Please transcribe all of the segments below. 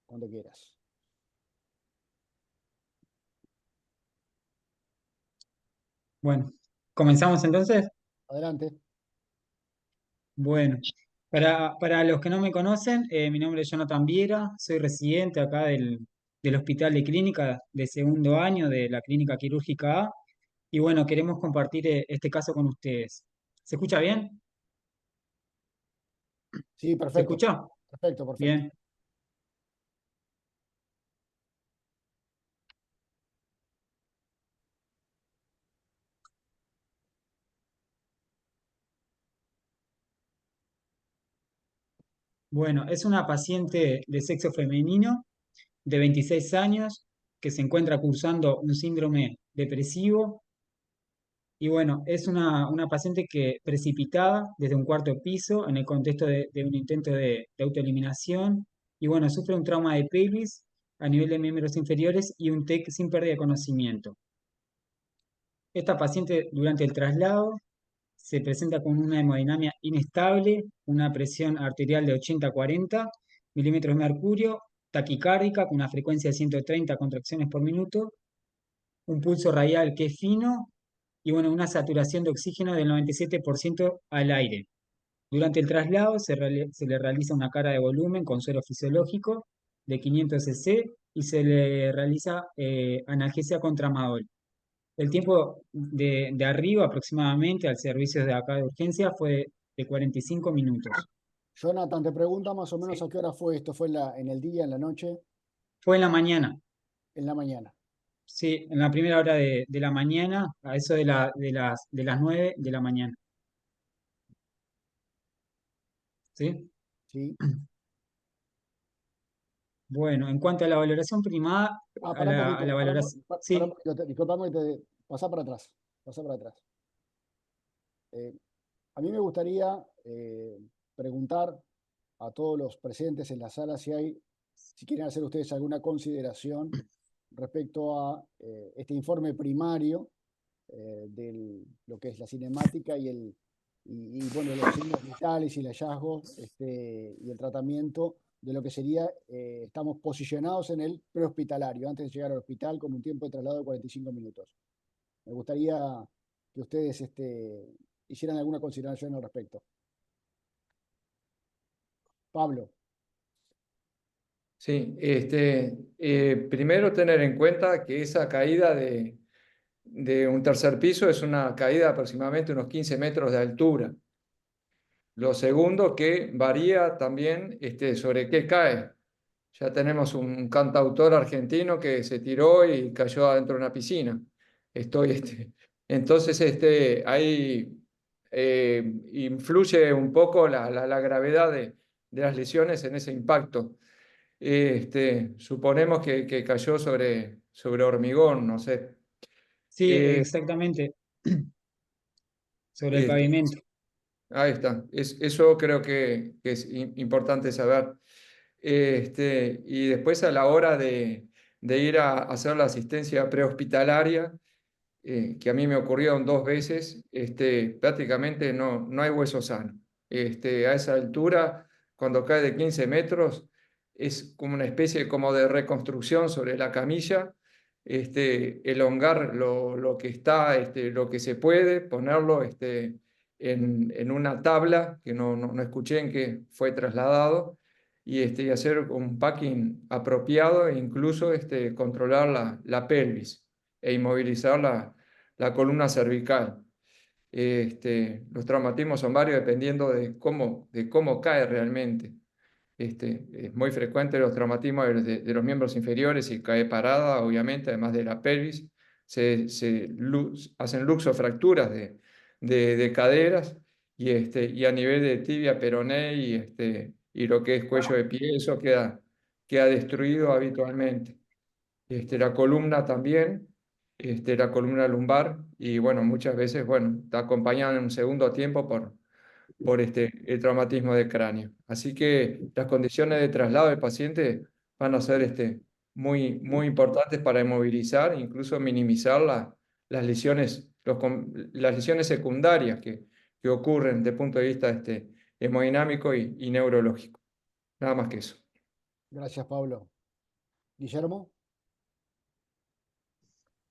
Cuando quieras. Bueno, comenzamos entonces. Adelante. Bueno, para los que no me conocen, mi nombre es Jonathan Viera, soy residente acá del Hospital de Clínica de segundo año de la Clínica Quirúrgica A. Y bueno, queremos compartir este caso con ustedes. ¿Se escucha bien? Sí, ¿Se perfecto. escucha? Perfecto, perfecto. Bien. Bueno, es una paciente de sexo femenino de 26 años que se encuentra cursando un síndrome depresivo. Y bueno, es una paciente que precipitada desde un cuarto piso en el contexto de un intento de autoeliminación. Y bueno, sufre un trauma de pelvis a nivel de miembros inferiores y un TEC sin pérdida de conocimiento. Esta paciente durante el traslado se presenta con una hemodinamia inestable, una presión arterial de 80-40 milímetros de mercurio, taquicárdica con una frecuencia de 130 contracciones por minuto, un pulso radial que es fino y bueno, una saturación de oxígeno del 97% al aire. Durante el traslado se le realiza una carga de volumen con suero fisiológico de 500 cc y se le realiza analgesia con tramadol. El tiempo de arriba aproximadamente al servicio de acá de urgencia fue de 45 minutos. Jonathan, te pregunta más o menos Sí. a qué hora fue esto. ¿Fue en el día, en la noche, Fue en la mañana, en la mañana? sí, en la primera hora de la mañana, a eso de las 9 de la mañana. ¿Sí? Sí. Bueno, en cuanto a la valoración primada, Para un a poquito, la valoración, para un sí, poquito. Disculpame, pasá para atrás. Pasá para atrás. Eh, a mí me gustaría preguntar a todos los presentes en la sala si quieren hacer ustedes alguna consideración respecto a este informe primario de lo que es la cinemática bueno, los signos vitales y el hallazgo y el tratamiento de lo que sería, estamos posicionados en el prehospitalario, antes de llegar al hospital, con un tiempo de traslado de 45 minutos. Me gustaría que ustedes hicieran alguna consideración al respecto. Pablo. Sí, primero tener en cuenta que esa caída de un tercer piso es una caída de aproximadamente unos 15 metros de altura. Lo segundo, que varía también sobre qué cae. Ya tenemos un cantautor argentino que se tiró y cayó adentro de una piscina. Entonces, ahí influye un poco la gravedad de las lesiones en ese impacto. Suponemos que cayó sobre hormigón, no sé. sí, Eh, exactamente, sobre el este, pavimento. Ahí está. Eso creo que es importante saber. Y después a la hora de ir a hacer la asistencia prehospitalaria, que a mí me ocurrieron dos veces, prácticamente no hay hueso sano. A esa altura, cuando cae de 15 metros, es como una especie como de reconstrucción sobre la camilla, elongar lo que está, lo que se puede, ponerlo en una tabla, que no escuché en qué fue trasladado, y hacer un packing apropiado e incluso controlar la pelvis e inmovilizar la columna cervical. Los traumatismos son varios dependiendo de cómo cae realmente. Es muy frecuente los traumatismos de los miembros inferiores y cae parada, obviamente, además de la pelvis. Hacen luxofracturas de caderas y a nivel de tibia, peroné y lo que es cuello de pie, eso queda destruido habitualmente. La columna también, la columna lumbar, y bueno, muchas veces, bueno, está acompañada en un segundo tiempo por el traumatismo de cráneo. Así que las condiciones de traslado del paciente van a ser muy importantes para inmovilizar, incluso minimizar las lesiones, las lesiones secundarias que ocurren desde el punto de vista hemodinámico y neurológico. Nada más que eso. Gracias, Pablo. Guillermo.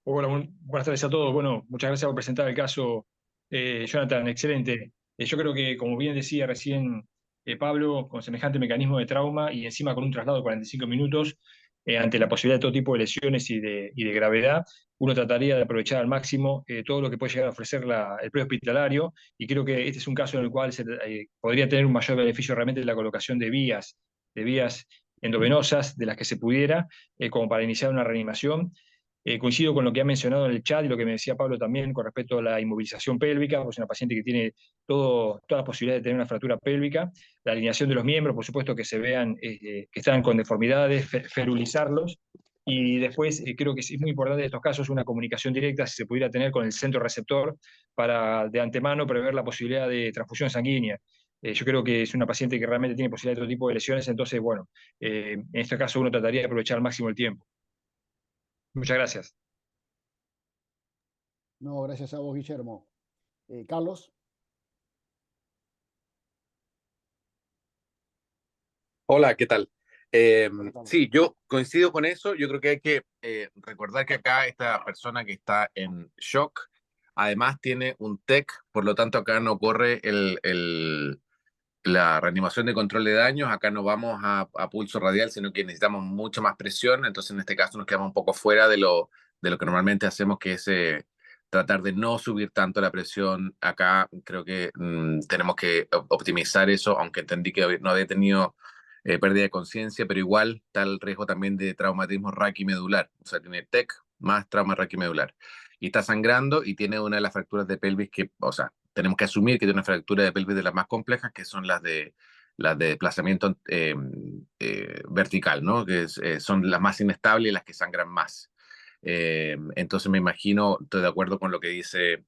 Hola, buenas tardes a todos. Bueno, muchas gracias por presentar el caso, Jonathan, excelente. Yo creo que, como bien decía recién Pablo, con semejante mecanismo de trauma y encima con un traslado de 45 minutos, ante la posibilidad de todo tipo de lesiones y de gravedad, uno trataría de aprovechar al máximo todo lo que puede llegar a ofrecer el prehospitalario, y creo que este es un caso en el cual podría tener un mayor beneficio realmente la colocación de vías endovenosas de las que se pudiera, como para iniciar una reanimación. Coincido con lo que ha mencionado en el chat y lo que me decía Pablo también con respecto a la inmovilización pélvica, pues es una paciente que tiene toda la posibilidad de tener una fractura pélvica, la alineación de los miembros, por supuesto que se vean que están con deformidades, ferulizarlos, y después creo que es muy importante en estos casos una comunicación directa, si se pudiera tener con el centro receptor, para de antemano prever la posibilidad de transfusión sanguínea. Yo creo que es una paciente que realmente tiene posibilidad de otro tipo de lesiones, entonces, bueno, en este caso uno trataría de aprovechar al máximo el tiempo. Muchas gracias. No, gracias a vos, Guillermo. Carlos. Hola, ¿qué tal? Carlos. Sí, yo coincido con eso. Yo creo que hay que recordar que acá esta persona que está en shock, además tiene un TEC, por lo tanto acá no corre la reanimación de control de daños, acá no vamos a pulso radial, sino que necesitamos mucha más presión, entonces en este caso nos quedamos un poco fuera de lo que normalmente hacemos, que es tratar de no subir tanto la presión. Acá creo que tenemos que optimizar eso, aunque entendí que no había tenido pérdida de conciencia, pero igual está el riesgo también de traumatismo raquimedular, o sea, tiene TEC más trauma raquimedular. Y está sangrando y tiene una de las fracturas de pelvis que, o sea, tenemos que asumir que tiene una fractura de pelvis de las más complejas, que son las de desplazamiento vertical, ¿no? Son las más inestables y las que sangran más. Entonces me imagino, estoy de acuerdo con lo que dice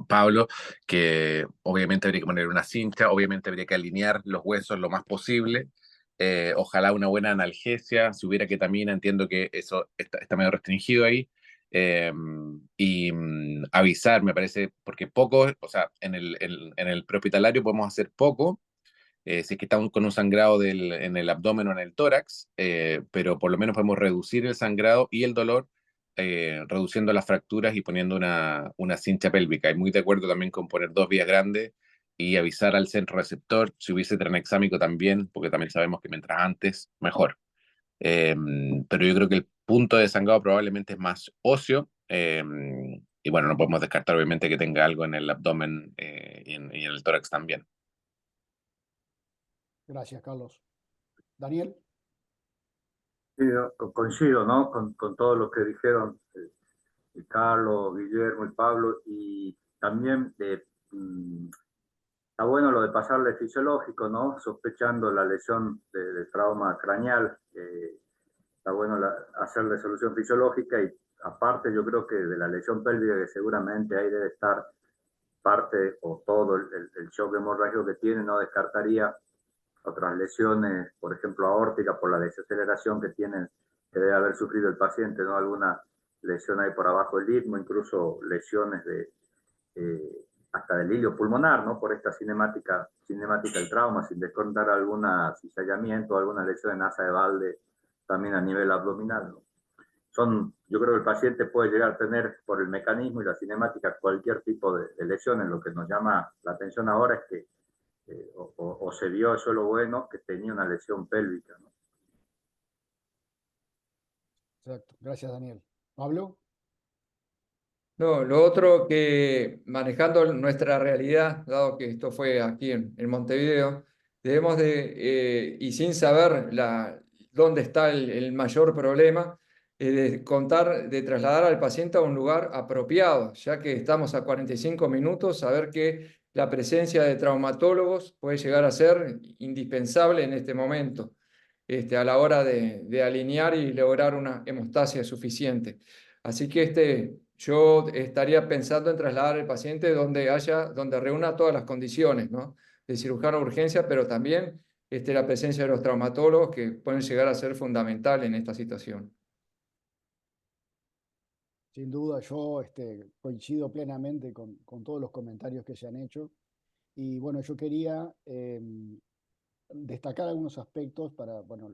Pablo, que obviamente habría que poner una cincha, obviamente habría que alinear los huesos lo más posible. Ojalá una buena analgesia, si hubiera ketamina, entiendo que eso está medio restringido ahí. Eh, Avisar, me parece, porque poco, o sea, en el prehospitalario podemos hacer poco, si es que está con un sangrado en el abdomen o en el tórax, pero por lo menos podemos reducir el sangrado y el dolor, reduciendo las fracturas y poniendo una cincha pélvica. Y muy de acuerdo también con poner dos vías grandes y avisar al centro receptor, si hubiese tranexámico también, porque también sabemos que mientras antes, mejor. Eh, pero yo creo que el punto de sangrado probablemente es más óseo. Y bueno, no podemos descartar obviamente que tenga algo en el abdomen y en el tórax también. Gracias, Carlos. Daniel. Sí, coincido, ¿no? Con todo lo que dijeron Carlos, Guillermo y Pablo, y también está bueno lo de pasarle fisiológico, ¿no? Sospechando la lesión de trauma craneal. Está bueno hacerle solución fisiológica y aparte yo creo que de la lesión pélvica que seguramente ahí debe estar parte o todo el shock hemorrágico que tiene, no descartaría otras lesiones, por ejemplo, aórtica, por la desaceleración que tienen, que debe haber sufrido el paciente, ¿no? Alguna lesión ahí por abajo del istmo, incluso lesiones hasta del hilio pulmonar, ¿no? Por esta cinemática del trauma, sin descontar algún cizallamiento, alguna lesión en asa de balde, también a nivel abdominal, ¿no? Yo creo que el paciente puede llegar a tener, por el mecanismo y la cinemática, cualquier tipo de lesiones. Lo que nos llama la atención ahora es que o se vio, eso es lo bueno, que tenía una lesión pélvica, ¿no? Exacto. Gracias, Daniel. Pablo. No, lo otro que manejando nuestra realidad, dado que esto fue aquí en Montevideo, debemos y sin saber dónde está el mayor problema, de contar, de trasladar al paciente a un lugar apropiado, ya que estamos a 45 minutos, saber que la presencia de traumatólogos puede llegar a ser indispensable en este momento, a la hora de alinear y lograr una hemostasia suficiente. Así que yo estaría pensando en trasladar al paciente donde reúna todas las condiciones, ¿no? De cirujano de urgencia, pero también la presencia de los traumatólogos que pueden llegar a ser fundamental en esta situación. Sin duda, yo coincido plenamente con todos los comentarios que se han hecho. Y bueno, yo quería destacar algunos aspectos para, bueno,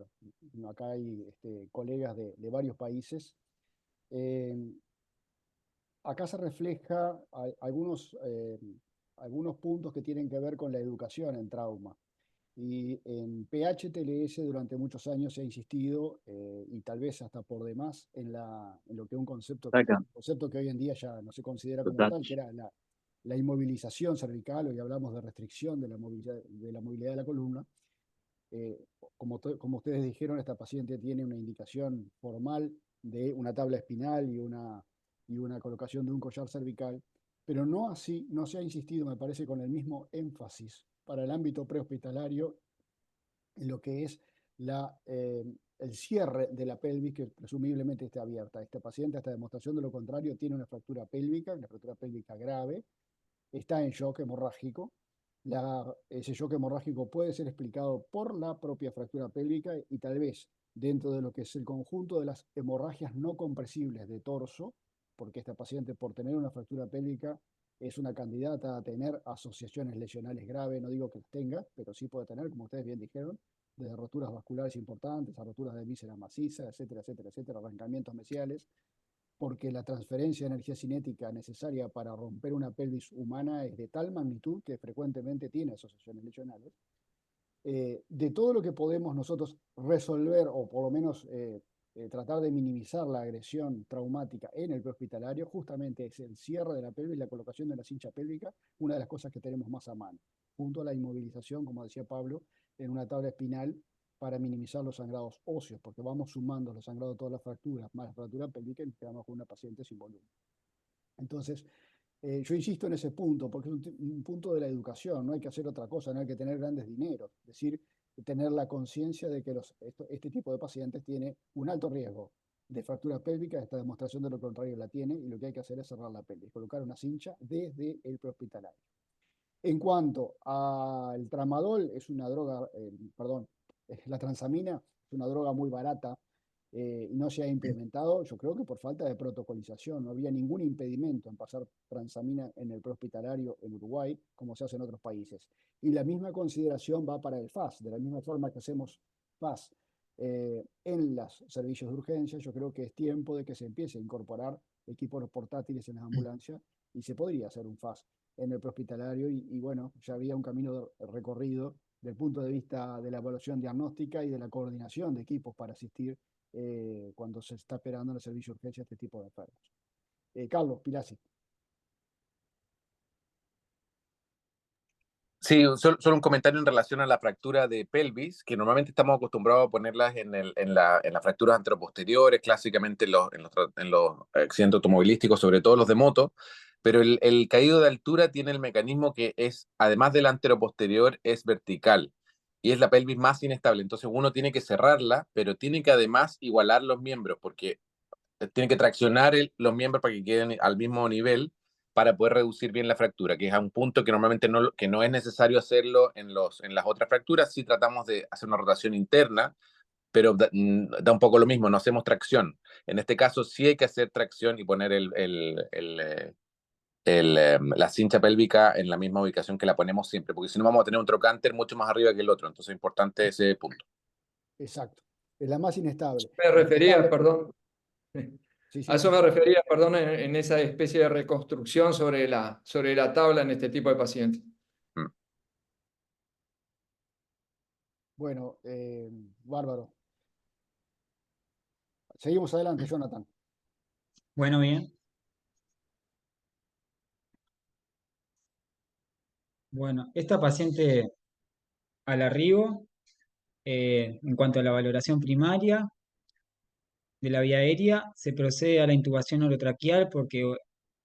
acá hay colegas de varios países. Acá se refleja algunos puntos que tienen que ver con la educación en trauma. Y en PHTLS durante muchos años se ha insistido, y tal vez hasta por demás, en lo que un concepto que hoy en día ya no se considera como tal, que era la inmovilización cervical. Hoy hablamos de restricción de la movilidad de la columna. Como ustedes dijeron, esta paciente tiene una indicación formal de una tabla espinal y una colocación de un collar cervical, pero no se ha insistido, me parece, con el mismo énfasis para el ámbito prehospitalario en lo que es el cierre de la pelvis, que presumiblemente esté abierta. Esta paciente, hasta demostración de lo contrario, tiene una fractura pélvica grave, está en shock hemorrágico. Ese shock hemorrágico puede ser explicado por la propia fractura pélvica y tal vez dentro de lo que es el conjunto de las hemorragias no compresibles de torso, porque esta paciente, por tener una fractura pélvica, es una candidata a tener asociaciones lesionales graves. No digo que las tenga, pero sí puede tener, como ustedes bien dijeron, desde roturas vasculares importantes a roturas de vísceras macizas, etcétera, etcétera, etcétera, arrancamientos mesiales, porque la transferencia de energía cinética necesaria para romper una pelvis humana es de tal magnitud que frecuentemente tiene asociaciones lesionales. De todo lo que podemos nosotros resolver, o por lo menos tratar de minimizar la agresión traumática en el prehospitalario, justamente es el cierre de la pelvis, la colocación de la cincha pélvica, una de las cosas que tenemos más a mano, junto a la inmovilización, como decía Pablo, en una tabla espinal para minimizar los sangrados óseos, porque vamos sumando los sangrados de todas las fracturas, más la fractura pélvica, y nos quedamos con una paciente sin volumen. Entonces, yo insisto en ese punto, porque es un punto de la educación. No hay que hacer otra cosa, no hay que tener grandes dineros. Es decir, tener la conciencia de que este tipo de pacientes tiene un alto riesgo de fractura pélvica. Esta demostración de lo contrario la tiene, y lo que hay que hacer es cerrar la pelvis, colocar una cincha desde el prehospitalario. En cuanto al tramadol, es una droga, la transamina es una droga muy barata, y no se ha implementado, yo creo que por falta de protocolización. No había ningún impedimento en pasar transamina en el prehospitalario en Uruguay, como se hace en otros países. Y la misma consideración va para el FAS. De la misma forma que hacemos FAS en los servicios de urgencia, yo creo que es tiempo de que se empiece a incorporar equipos portátiles en las ambulancias, y se podría hacer un FAS en el prehospitalario, y bueno, ya había un camino recorrido desde el punto de vista de la evaluación diagnóstica y de la coordinación de equipos para asistir cuando se está esperando en el servicio de urgencia este tipo de enfermos. Carlos Pilasi. Sí, solo un comentario en relación a la fractura de pelvis, que normalmente estamos acostumbrados a ponerlas en las fracturas anteroposteriores, clásicamente en los accidentes automovilísticos, sobre todo los de moto, pero el caído de altura tiene el mecanismo que es, además del anteroposterior, es vertical, y es la pelvis más inestable. Entonces uno tiene que cerrarla, pero tiene que además igualar los miembros, porque tiene que traccionar los miembros para que queden al mismo nivel, para poder reducir bien la fractura, que es a un punto que normalmente que no es necesario hacerlo en las otras fracturas. Sí tratamos de hacer una rotación interna, pero da un poco lo mismo, no hacemos tracción. En este caso sí hay que hacer tracción y poner la cincha pélvica en la misma ubicación que la ponemos siempre, porque si no vamos a tener un trocánter mucho más arriba que el otro. Entonces es importante ese punto. Exacto. Es la más inestable. Me refería, perdón. Sí, sí. A eso me refería, perdón, en esa especie de reconstrucción sobre la tabla en este tipo de pacientes. Bueno, bárbaro. Seguimos adelante, Jonathan. Bueno, bien. Bueno, esta paciente al arribo, en cuanto a la valoración primaria de la vía aérea, se procede a la intubación orotraqueal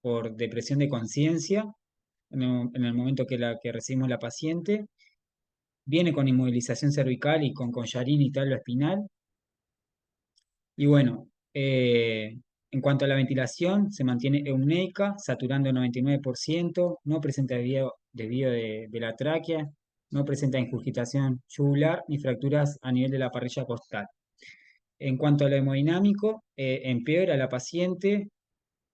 por depresión de conciencia en el momento que recibimos la paciente. Viene con inmovilización cervical y con collarín y tabla espinal. Y bueno, en cuanto a la ventilación, se mantiene euneica, saturando el 99%, no presenta desvío de la tráquea, no presenta ingurgitación yugular ni fracturas a nivel de la parrilla costal. En cuanto a lo hemodinámico, empeora la paciente,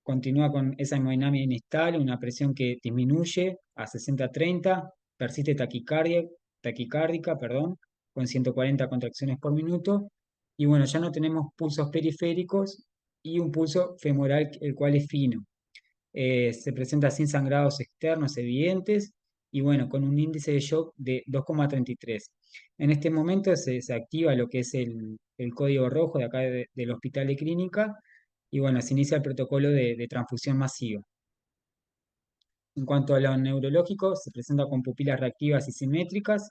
continúa con esa hemodinámica inestable, una presión que disminuye a 60-30, persiste taquicardia taquicárdica, perdón, con 140 contracciones por minuto. Y bueno, ya no tenemos pulsos periféricos y un pulso femoral, el cual es fino. Se presenta sin sangrados externos evidentes y bueno, con un índice de shock de 2,33. En este momento se activa lo que es el código rojo de acá del Hospital de Clínica y bueno, se inicia el protocolo de transfusión masiva. En cuanto a lo neurológico, se presenta con pupilas reactivas y simétricas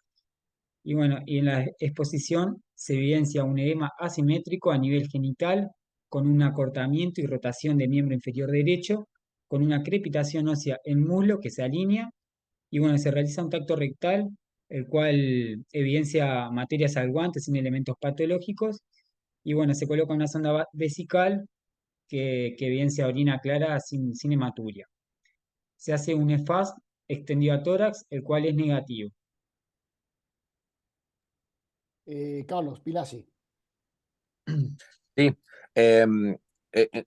y bueno, y en la exposición se evidencia un edema asimétrico a nivel genital con un acortamiento y rotación del miembro inferior derecho, con una crepitación ósea en muslo que se alinea y bueno, se realiza un tacto rectal, el cual evidencia materias al guante sin elementos patológicos y bueno, se coloca una sonda vesical que evidencia orina clara sin hematuria. Se hace un EFAS extendido a tórax, el cual es negativo. Carlos, Pilasi. Sí, em, eh, eh,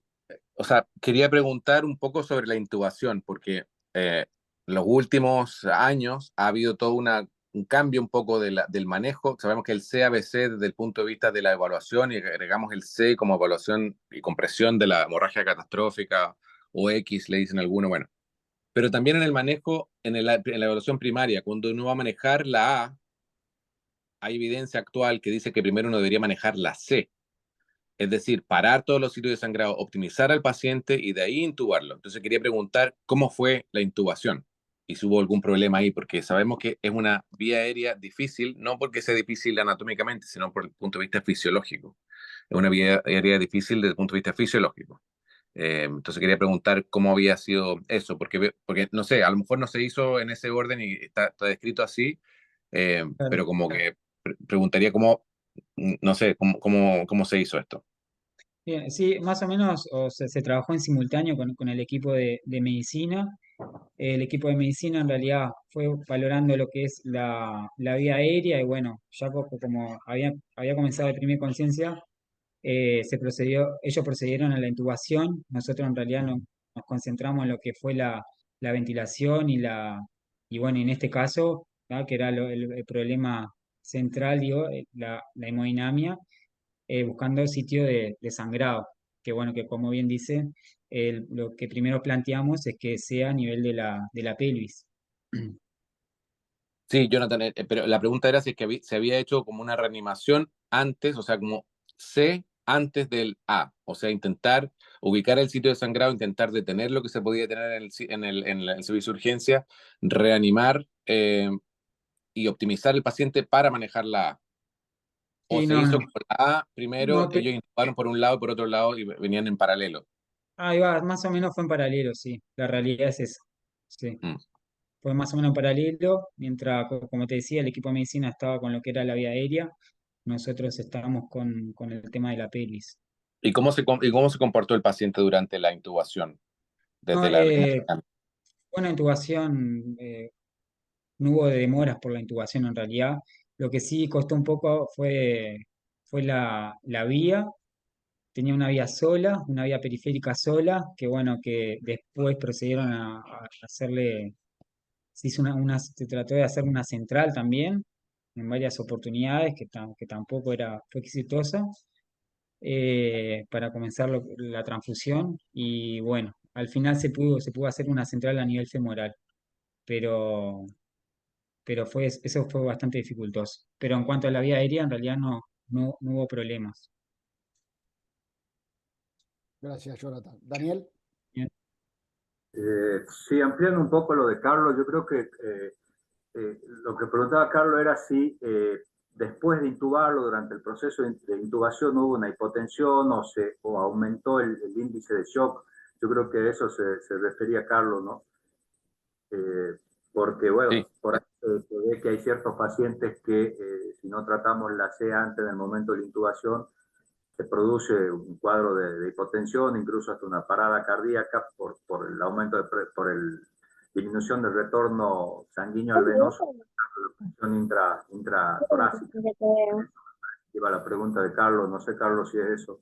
o sea, quería preguntar un poco sobre la intubación, porque en los últimos años ha habido todo un cambio un poco del manejo. Sabemos que el CABC desde el punto de vista de la evaluación, y agregamos el C como evaluación y compresión de la hemorragia catastrófica, o X, le dicen algunos, bueno. Pero también en el manejo, en la evaluación primaria, cuando uno va a manejar la A, hay evidencia actual que dice que primero uno debería manejar la C. Es decir, parar todos los sitios de sangrado, optimizar al paciente y de ahí intubarlo. Entonces quería preguntar cómo fue la intubación y si hubo algún problema ahí, porque sabemos que es una vía aérea difícil, no porque sea difícil anatómicamente, sino por el punto de vista fisiológico. Es una vía aérea difícil desde el punto de vista fisiológico. Entonces quería preguntar cómo había sido eso, porque no sé, a lo mejor no se hizo en ese orden y está descrito así, Claro. pero como que preguntaría cómo, no sé, cómo se hizo esto. Bien, sí, más o menos se trabajó en simultáneo con el equipo de medicina. El equipo de medicina en realidad fue valorando lo que es la vía aérea y bueno, ya poco como había comenzado a imprimir conciencia, ellos procedieron a la intubación. Nosotros en realidad nos concentramos en lo que fue la ventilación y bueno, en este caso, ¿no? Que era el problema central, digo, la hemodinamia, buscando sitio de sangrado, que bueno, que como bien dice, lo que primero planteamos es que sea a nivel de la pelvis. Sí, Jonathan, pero la pregunta era si es que se había hecho como una reanimación antes, o sea, como C antes del A, o sea, intentar ubicar el sitio de sangrado, intentar detener lo que se podía detener en el servicio de urgencia, reanimar y optimizar el paciente para manejar la A. O Sí, se no, hizo no, con la A primero, no ellos intubaron por un lado y por otro lado y venían en paralelo. ahí va, más o menos fue en paralelo, sí, la realidad es esa. Sí. Mm. Fue más o menos en paralelo, mientras, como te decía, el equipo de medicina estaba con lo que era la vía aérea, nosotros estábamos con el tema de la pelvis. ¿Y cómo se comportó el paciente durante la intubación? No, Desde la... fue una intubación, no hubo demoras por la intubación en realidad. Lo que sí costó un poco fue la vía. Tenía una vía sola, una vía periférica sola, que bueno, que después procedieron a hacerle, se trató de hacer una central también, en varias oportunidades, que tampoco fue exitosa, para comenzar la transfusión. Y bueno, al final se pudo hacer una central a nivel femoral, pero, pero eso fue bastante dificultoso. Pero en cuanto a la vía aérea, en realidad no hubo problemas. Gracias, Jonathan. Daniel. Bien. Sí, ampliando un poco lo de Carlos, yo creo que lo que preguntaba Carlos era si después de intubarlo, durante el proceso de intubación, hubo una hipotensión o aumentó el índice de shock. Yo creo que a eso se refería Carlos, ¿no? Porque, bueno, Sí. por ahí se ve que hay ciertos pacientes que si no tratamos la C antes del momento de la intubación, se produce un cuadro de hipotensión, incluso hasta una parada cardíaca por el aumento, por el disminución del retorno sanguíneo al venoso, la presión intratorácica. Iba la pregunta de Carlos, no sé, Carlos, si es eso.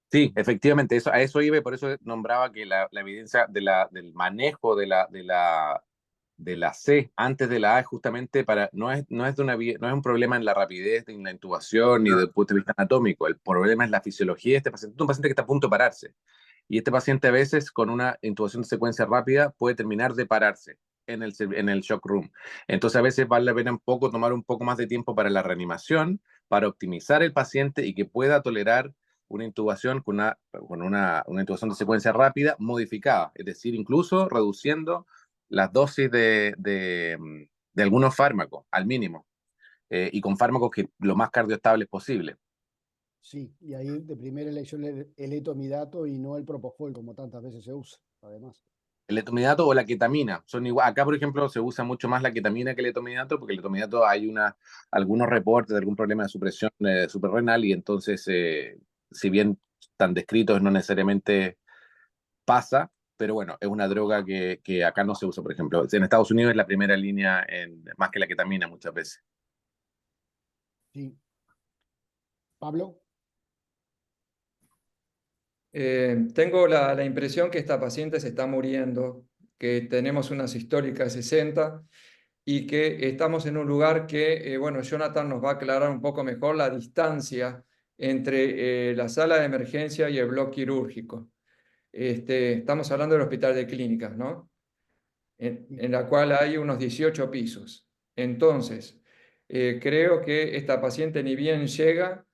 Sí, efectivamente, a eso iba y por eso nombraba que la evidencia del manejo de la la C antes de la A es justamente para, no es un problema en la rapidez de la intubación ni desde el punto de vista anatómico, el problema es la fisiología de este paciente. Es un paciente que está a punto de pararse. Y este paciente a veces con una intubación de secuencia rápida puede terminar de pararse en el shock room. Entonces a veces vale la pena tomar un poco más de tiempo para la reanimación, para optimizar el paciente y que pueda tolerar una intubación con una intubación de secuencia rápida modificada, es decir, incluso reduciendo las dosis de algunos fármacos al mínimo, y con fármacos que lo más cardioestables posible. Sí, y ahí de primera elección el etomidato y no el propofol, como tantas veces se usa, además. El etomidato o la ketamina son igual. Acá, por ejemplo, se usa mucho más la ketamina que el etomidato, porque el etomidato hay algunos reportes de algún problema de supresión suprarrenal, y entonces, si bien están descritos, no necesariamente pasa, pero bueno, es una droga que acá no se usa, por ejemplo. En Estados Unidos es la primera línea, más que la ketamina muchas veces. Sí. Pablo. Tengo la impresión que esta paciente se está muriendo, que tenemos unas históricas 60 y que estamos en un lugar que, bueno, Jonathan nos va a aclarar un poco mejor la distancia entre la sala de emergencia y el bloque quirúrgico. Estamos hablando del hospital de clínicas, ¿no? En la cual hay unos 18 pisos. Entonces, creo que esta paciente ni bien llega,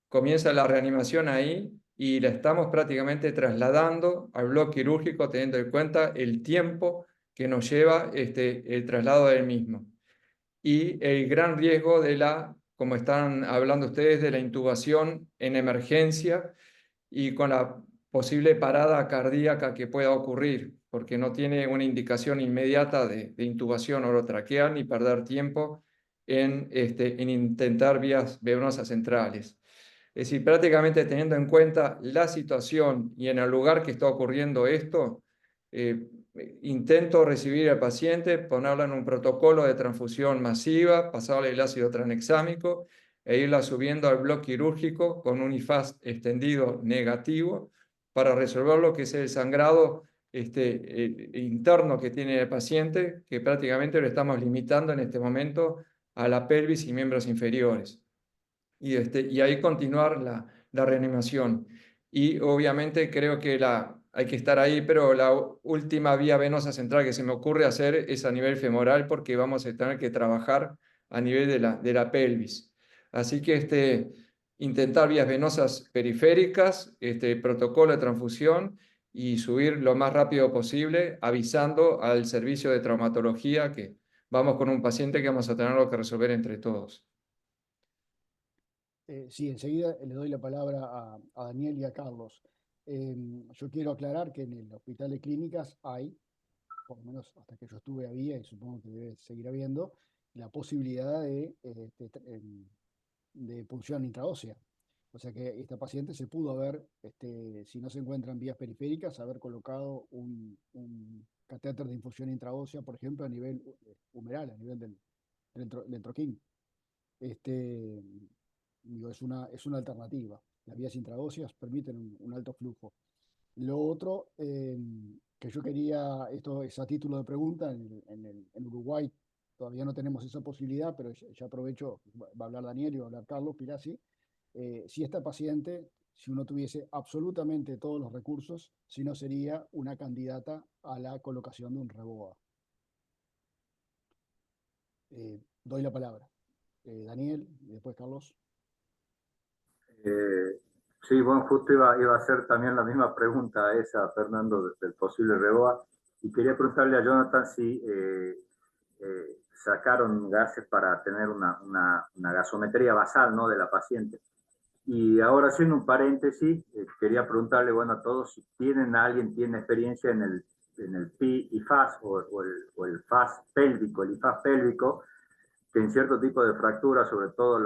comienza la reanimación ahí y la estamos prácticamente trasladando al bloque quirúrgico teniendo en cuenta el tiempo que nos lleva el traslado del mismo. Y el gran riesgo como están hablando ustedes, de la intubación en emergencia y con la posible parada cardíaca que pueda ocurrir, porque no tiene una indicación inmediata de intubación orotraqueal ni perder tiempo en intentar vías venosas centrales. Es decir, prácticamente teniendo en cuenta la situación y en el lugar que está ocurriendo esto, intento recibir al paciente, ponerla en un protocolo de transfusión masiva, pasarle el ácido tranexámico e irla subiendo al bloque quirúrgico con un IFAS extendido negativo para resolver lo que es el sangrado interno que tiene el paciente, que prácticamente lo estamos limitando en este momento a la pelvis y miembros inferiores. Y ahí continuar la reanimación. Y obviamente creo que hay que estar ahí, pero la última vía venosa central que se me ocurre hacer es a nivel femoral, porque vamos a tener que trabajar a nivel de la pelvis. Así que intentar vías venosas periféricas, protocolo de transfusión y subir lo más rápido posible, avisando al servicio de traumatología que vamos con un paciente que vamos a tener que resolver entre todos. Sí, enseguida le doy la palabra a Daniel y a Carlos. Yo quiero aclarar que en el hospital de clínicas hay, por lo menos hasta que yo estuve había, y supongo que debe seguir habiendo, la posibilidad de punción intraósea. O sea que esta paciente se pudo haber, si no se encuentran vías periféricas, haber colocado un catéter de infusión intraósea, por ejemplo, a nivel humeral, a nivel del entroquín. Digo, es una alternativa. Las vías intraóseas permiten un alto flujo. Lo otro que yo quería, esto es a título de pregunta, en Uruguay todavía no tenemos esa posibilidad, pero ya aprovecho, va a hablar Daniel y va a hablar Carlos Pirazzi. Si esta paciente, si uno tuviese absolutamente todos los recursos, si no sería una candidata a la colocación de un REBOA. Doy la palabra. Daniel y después Carlos. Sí, bueno, justo iba a hacer también la misma pregunta a esa, Fernando, del posible REBOA, y quería preguntarle a Jonathan si sacaron gases para tener una gasometría basal, ¿no?, de la paciente. Y ahora, haciendo un paréntesis, quería preguntarle, bueno, a todos si alguien tiene experiencia en el PI-IFAS o el FAS pélvico, el IFAS pélvico, que en cierto tipo de fracturas, sobre todo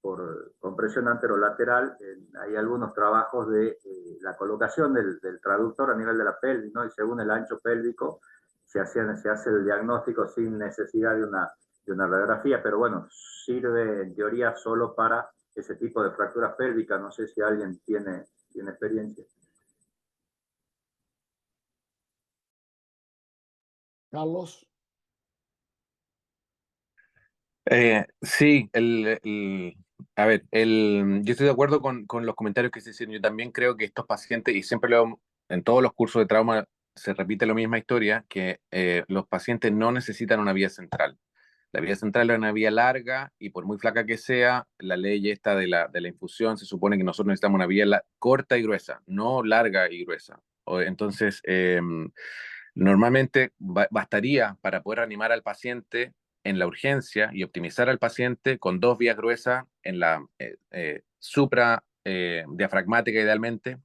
por compresión anterolateral, hay algunos trabajos de la colocación del traductor a nivel de la pelvis, ¿no? Y según el ancho pélvico se hace el diagnóstico sin necesidad de una radiografía, pero bueno, sirve en teoría solo para ese tipo de fracturas pélvicas. No sé si alguien tiene experiencia. Carlos. Sí, a ver, yo estoy de acuerdo con los comentarios que se hicieron. Yo también creo que estos pacientes, y siempre en todos los cursos de trauma se repite la misma historia, que los pacientes no necesitan una vía central. La vía central es una vía larga y por muy flaca que sea, la ley esta de la infusión se supone que nosotros necesitamos una vía corta y gruesa, no larga y gruesa. Entonces, normalmente bastaría para poder animar al paciente en la urgencia y optimizar al paciente con 2 vías gruesas en la supra diafragmática idealmente,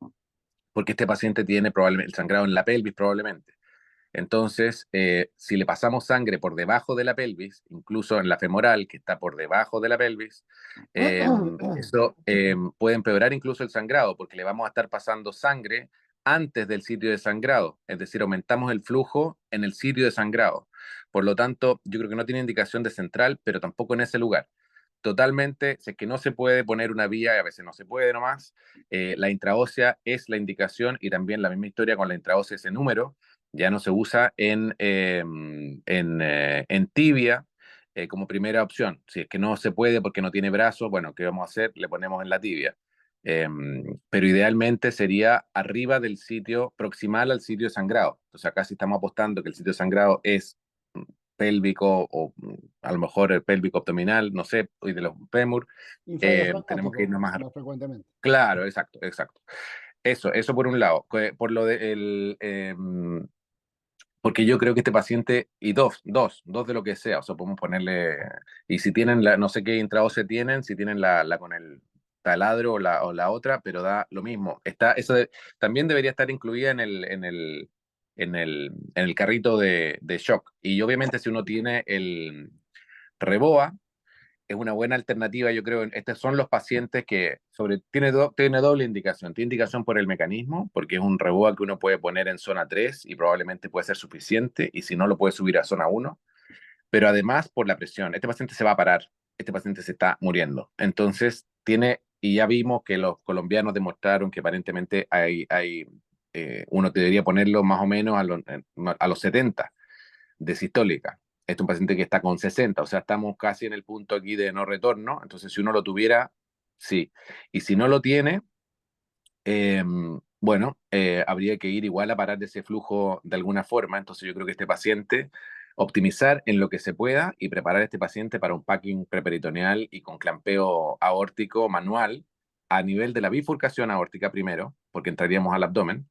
porque este paciente tiene probablemente el sangrado en la pelvis probablemente. Entonces, si le pasamos sangre por debajo de la pelvis, incluso en la femoral, que está por debajo de la pelvis, eso puede empeorar incluso el sangrado, porque le vamos a estar pasando sangre antes del sitio de sangrado, es decir, aumentamos el flujo en el sitio de sangrado. Por lo tanto, yo creo que no tiene indicación de central, pero tampoco en ese lugar. Totalmente, si es que no se puede poner una vía, y a veces no se puede nomás, la intraósea es la indicación y también la misma historia con la intraósea, ese número ya no se usa en tibia como primera opción. Si es que no se puede porque no tiene brazos, bueno, ¿qué vamos a hacer? Le ponemos en la tibia. Pero idealmente sería arriba del sitio proximal al sitio de sangrado. Entonces acá sí estamos apostando que el sitio de sangrado es pélvico o a lo mejor el pélvico abdominal, no sé, y de los fémur, tenemos que Infradiafragmático, irnos más más frecuentemente. claro, exacto, exacto. Eso por un lado. Por lo de porque yo creo que este paciente, y dos de lo que sea, o sea, podemos ponerle, y si tienen no sé qué intraósea tienen, si tienen la con el taladro o la otra, pero da lo mismo. También debería estar incluida en el carrito de shock. Y obviamente si uno tiene el Reboa, es una buena alternativa, yo creo. Estos son los pacientes que tiene doble indicación. Tiene indicación por el mecanismo, porque es un Reboa que uno puede poner en zona 3 y probablemente puede ser suficiente, y si no, lo puede subir a zona 1. Pero además por la presión. Este paciente se va a parar, este paciente se está muriendo. Entonces, y ya vimos que los colombianos demostraron que aparentemente uno debería ponerlo más o menos a los 70 de sistólica. Este es un paciente que está con 60, o sea, estamos casi en el punto aquí de no retorno. Entonces, si uno lo tuviera, sí. Y si no lo tiene, bueno, habría que ir igual a parar ese flujo de alguna forma. Entonces, yo creo que este paciente, optimizar en lo que se pueda y preparar a este paciente para un packing preperitoneal y con clampeo aórtico manual a nivel de la bifurcación aórtica primero, porque entraríamos al abdomen.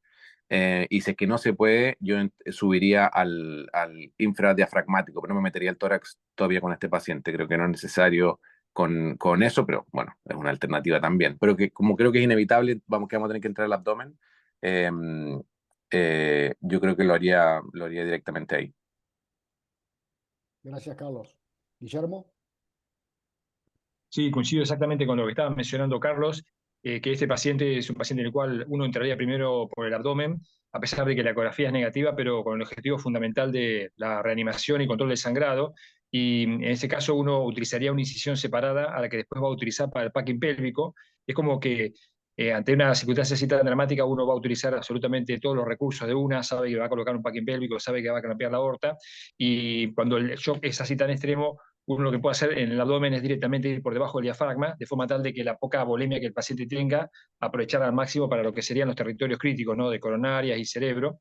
Y si es que no se puede, yo subiría al infradiafragmático, pero no me metería el tórax todavía con este paciente. Creo que no es necesario con eso, pero bueno, es una alternativa también. Pero que como creo que es inevitable, que vamos a tener que entrar al abdomen, eh, yo creo que lo haría directamente ahí. Gracias, Carlos. Guillermo. Sí, coincido exactamente con lo que estaba mencionando Carlos, que este paciente es un paciente en el cual uno entraría primero por el abdomen, a pesar de que la ecografía es negativa, pero con el objetivo fundamental de la reanimación y control del sangrado. Y en ese caso uno utilizaría una incisión separada a la que después va a utilizar para el packing pélvico. Es como que ante una circunstancia así tan dramática uno va a utilizar absolutamente todos los recursos de una, sabe que va a colocar un packing pélvico, sabe que va a clampear la aorta, y cuando el shock es así tan extremo, uno lo que puede hacer en el abdomen es directamente ir por debajo del diafragma, de forma tal de que la poca volemia que el paciente tenga, aprovechar al máximo para lo que serían los territorios críticos, ¿no? De coronarias y cerebro.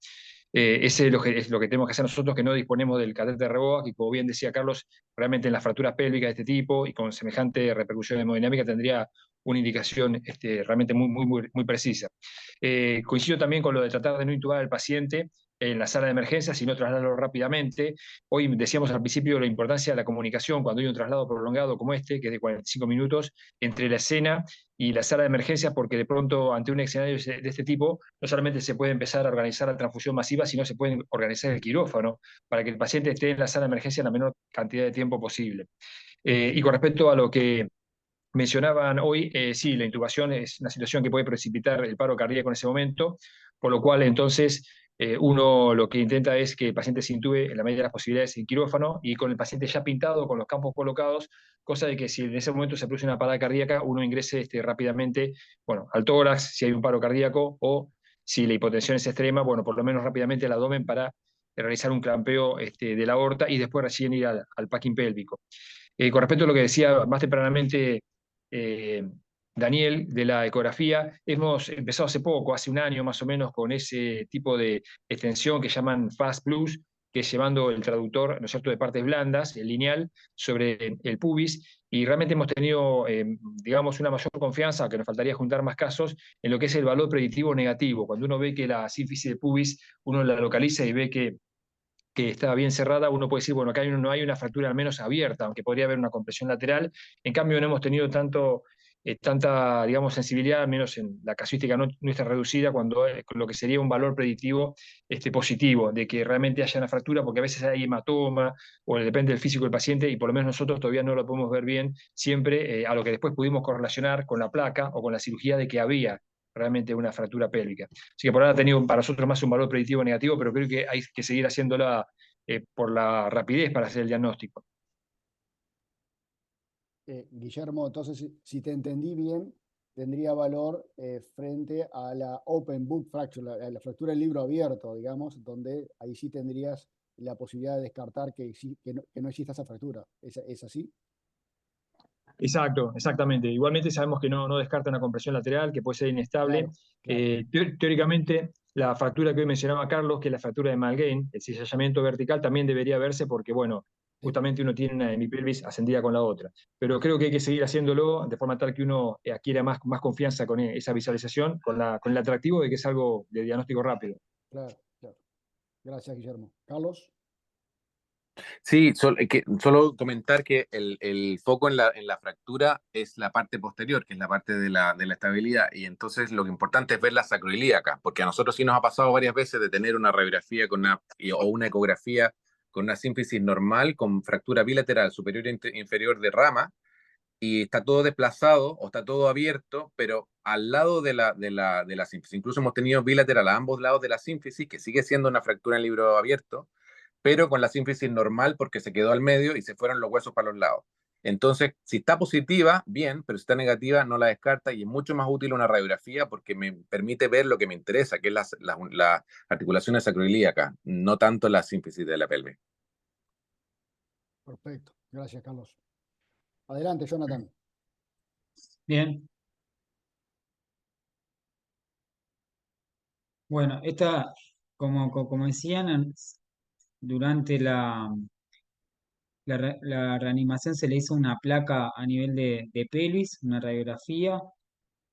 Ese es lo que tenemos que hacer nosotros, que no disponemos del catéter Reboa, que como bien decía Carlos, realmente en las fracturas pélvicas de este tipo y con semejante repercusión hemodinámica tendría una indicación realmente muy precisa. Coincido también con lo de tratar de no intubar al paciente en la sala de emergencia, sino trasladarlo rápidamente. Hoy decíamos al principio la importancia de la comunicación cuando hay un traslado prolongado como este, que es de 45 minutos, entre la escena y la sala de emergencias, porque de pronto ante un escenario de este tipo no solamente se puede empezar a organizar la transfusión masiva, sino se puede organizar el quirófano para que el paciente esté en la sala de emergencia en la menor cantidad de tiempo posible. Y con respecto a lo que mencionaban hoy, sí, la intubación es una situación que puede precipitar el paro cardíaco en ese momento, por lo cual entonces uno lo que intenta es que el paciente se intube en la medida de las posibilidades en quirófano y con el paciente ya pintado, con los campos colocados, cosa de que si en ese momento se produce una parada cardíaca, uno ingrese rápidamente, bueno, al tórax, si hay un paro cardíaco, o si la hipotensión es extrema, bueno, por lo menos rápidamente al abdomen para realizar un clampeo de la aorta y después recién ir al packing pélvico. Con respecto a lo que decía más tempranamente eh, Daniel de la ecografía, hemos empezado hace poco, hace un año más o menos, con ese tipo de extensión que llaman Fast Plus, que es llevando el traductor, ¿no es cierto?, de partes blandas, el lineal, sobre el pubis, y realmente hemos tenido, digamos, una mayor confianza, que nos faltaría juntar más casos, en lo que es el valor predictivo negativo. Cuando uno ve que la sínfisis de pubis, uno la localiza y ve que está bien cerrada, uno puede decir, bueno, acá no hay una fractura al menos abierta, aunque podría haber una compresión lateral. En cambio, no hemos tenido tanta, digamos, sensibilidad, al menos en la casuística nuestra reducida, cuando con lo que sería un valor predictivo positivo, de que realmente haya una fractura, porque a veces hay hematoma, o depende del físico del paciente, y por lo menos nosotros todavía no lo podemos ver bien, siempre a lo que después pudimos correlacionar con la placa o con la cirugía de que había realmente una fractura pélvica. Así que por ahora ha tenido para nosotros más un valor predictivo negativo, pero creo que hay que seguir haciéndola por la rapidez para hacer el diagnóstico. Guillermo, entonces, si te entendí bien, tendría valor frente a la open book fracture, la fractura del libro abierto, digamos, donde ahí sí tendrías la posibilidad de descartar que no exista esa fractura. ¿Es así? Exacto, exactamente. Igualmente sabemos que no descarta una compresión lateral, que puede ser inestable. Claro, claro. Teóricamente, la fractura que hoy mencionaba Carlos, que es la fractura de Malgame, el cizallamiento vertical, también debería verse porque, bueno, Sí. justamente uno tiene una hemipelvis ascendida con la otra. Pero creo que hay que seguir haciéndolo de forma tal que uno adquiera más confianza con esa visualización, con el atractivo de que es algo de diagnóstico rápido. Claro, claro. Gracias, Guillermo. Carlos. Sí, solo comentar que el foco en la fractura es la parte posterior, que es la parte de la estabilidad. Y entonces lo que importante es ver la sacroilíaca, porque a nosotros sí nos ha pasado varias veces de tener una radiografía o una ecografía con una sínfisis normal, con fractura bilateral superior e inferior de rama, y está todo desplazado o está todo abierto, pero al lado de la sínfisis. Incluso hemos tenido bilateral a ambos lados de la sínfisis, que sigue siendo una fractura en libro abierto, pero con la sínfisis normal porque se quedó al medio y se fueron los huesos para los lados. Entonces, si está positiva, bien, pero si está negativa, no la descarta y es mucho más útil una radiografía porque me permite ver lo que me interesa, que es la articulaciones sacroiliacas, no tanto la sínfisis de la pelve. Perfecto. Gracias, Carlos. Adelante, Jonathan. Bien. Bueno, esta, como decían, durante la reanimación se le hizo una placa a nivel de pelvis, una radiografía.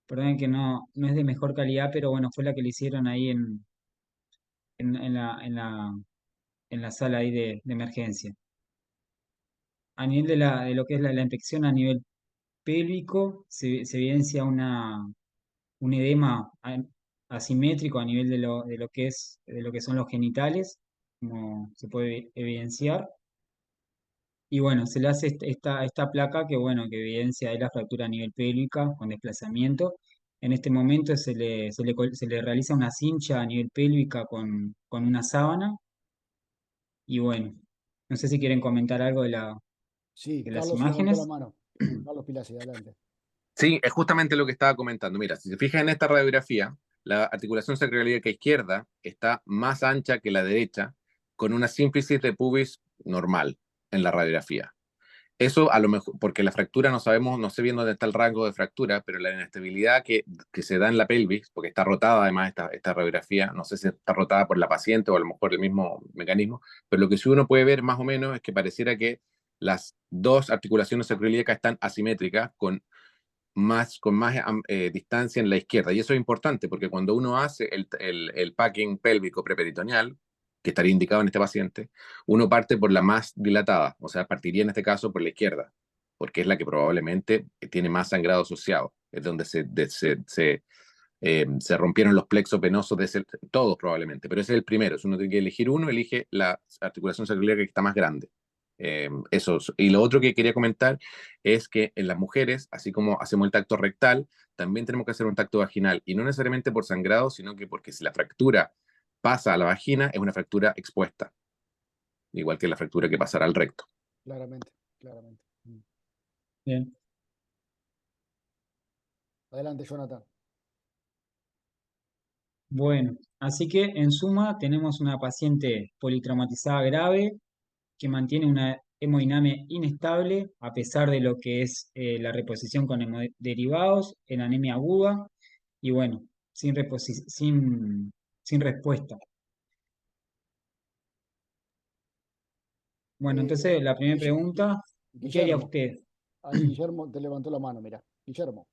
Perdón que no es de mejor calidad, pero bueno, fue la que le hicieron ahí en, en la, en la, en la sala ahí de emergencia. A nivel de lo que es la infección a nivel pélvico, se evidencia un edema asimétrico a nivel de lo que son los genitales, como se puede evidenciar. Y bueno, se le hace esta placa que, bueno, que evidencia ahí la fractura a nivel pélvica con desplazamiento. En este momento se le realiza una cincha a nivel pélvica con una sábana. Y bueno, no sé si quieren comentar algo Sí, de las Carlos levantó la imágenes. mano. Carlos Pilasi, adelante. Sí, es justamente lo que estaba comentando. Mira, si se fijan en esta radiografía, la articulación sacroiliaca izquierda está más ancha que la derecha, con una sínfisis de pubis normal en la radiografía. Eso a lo mejor, porque la fractura no sabemos, no sé bien dónde está el rango de fractura, pero la inestabilidad que se da en la pelvis, porque está rotada además esta radiografía, no sé si está rotada por la paciente o a lo mejor el mismo mecanismo, pero lo que sí uno puede ver más o menos es que pareciera que las dos articulaciones sacroiliacas están asimétricas, con más distancia en la izquierda. Y eso es importante porque cuando uno hace el packing pélvico preperitoneal, que estaría indicado en este paciente, uno parte por la más dilatada, o sea, partiría en este caso por la izquierda, porque es la que probablemente tiene más sangrado asociado, es donde se rompieron los plexos venosos todos probablemente, pero ese es el primero. Si uno tiene que elegir uno, elige la articulación sacroiliaca que está más grande. Eso. Y lo otro que quería comentar es que en las mujeres, así como hacemos el tacto rectal, también tenemos que hacer un tacto vaginal, y no necesariamente por sangrado, sino que porque si la fractura pasa a la vagina, es una fractura expuesta, igual que la fractura que pasará al recto. Claramente, claramente. Bien. Adelante, Jonathan. Bueno, así que en suma tenemos una paciente politraumatizada grave que mantiene hemodinamia inestable, a pesar de lo que es la reposición con hemoderivados, en anemia aguda, y bueno, sin respuesta. Bueno, Eh, entonces la primera Guille- pregunta, ¿qué haría Guillermo, usted? ahí Guillermo te levantó la mano, mira. Guillermo.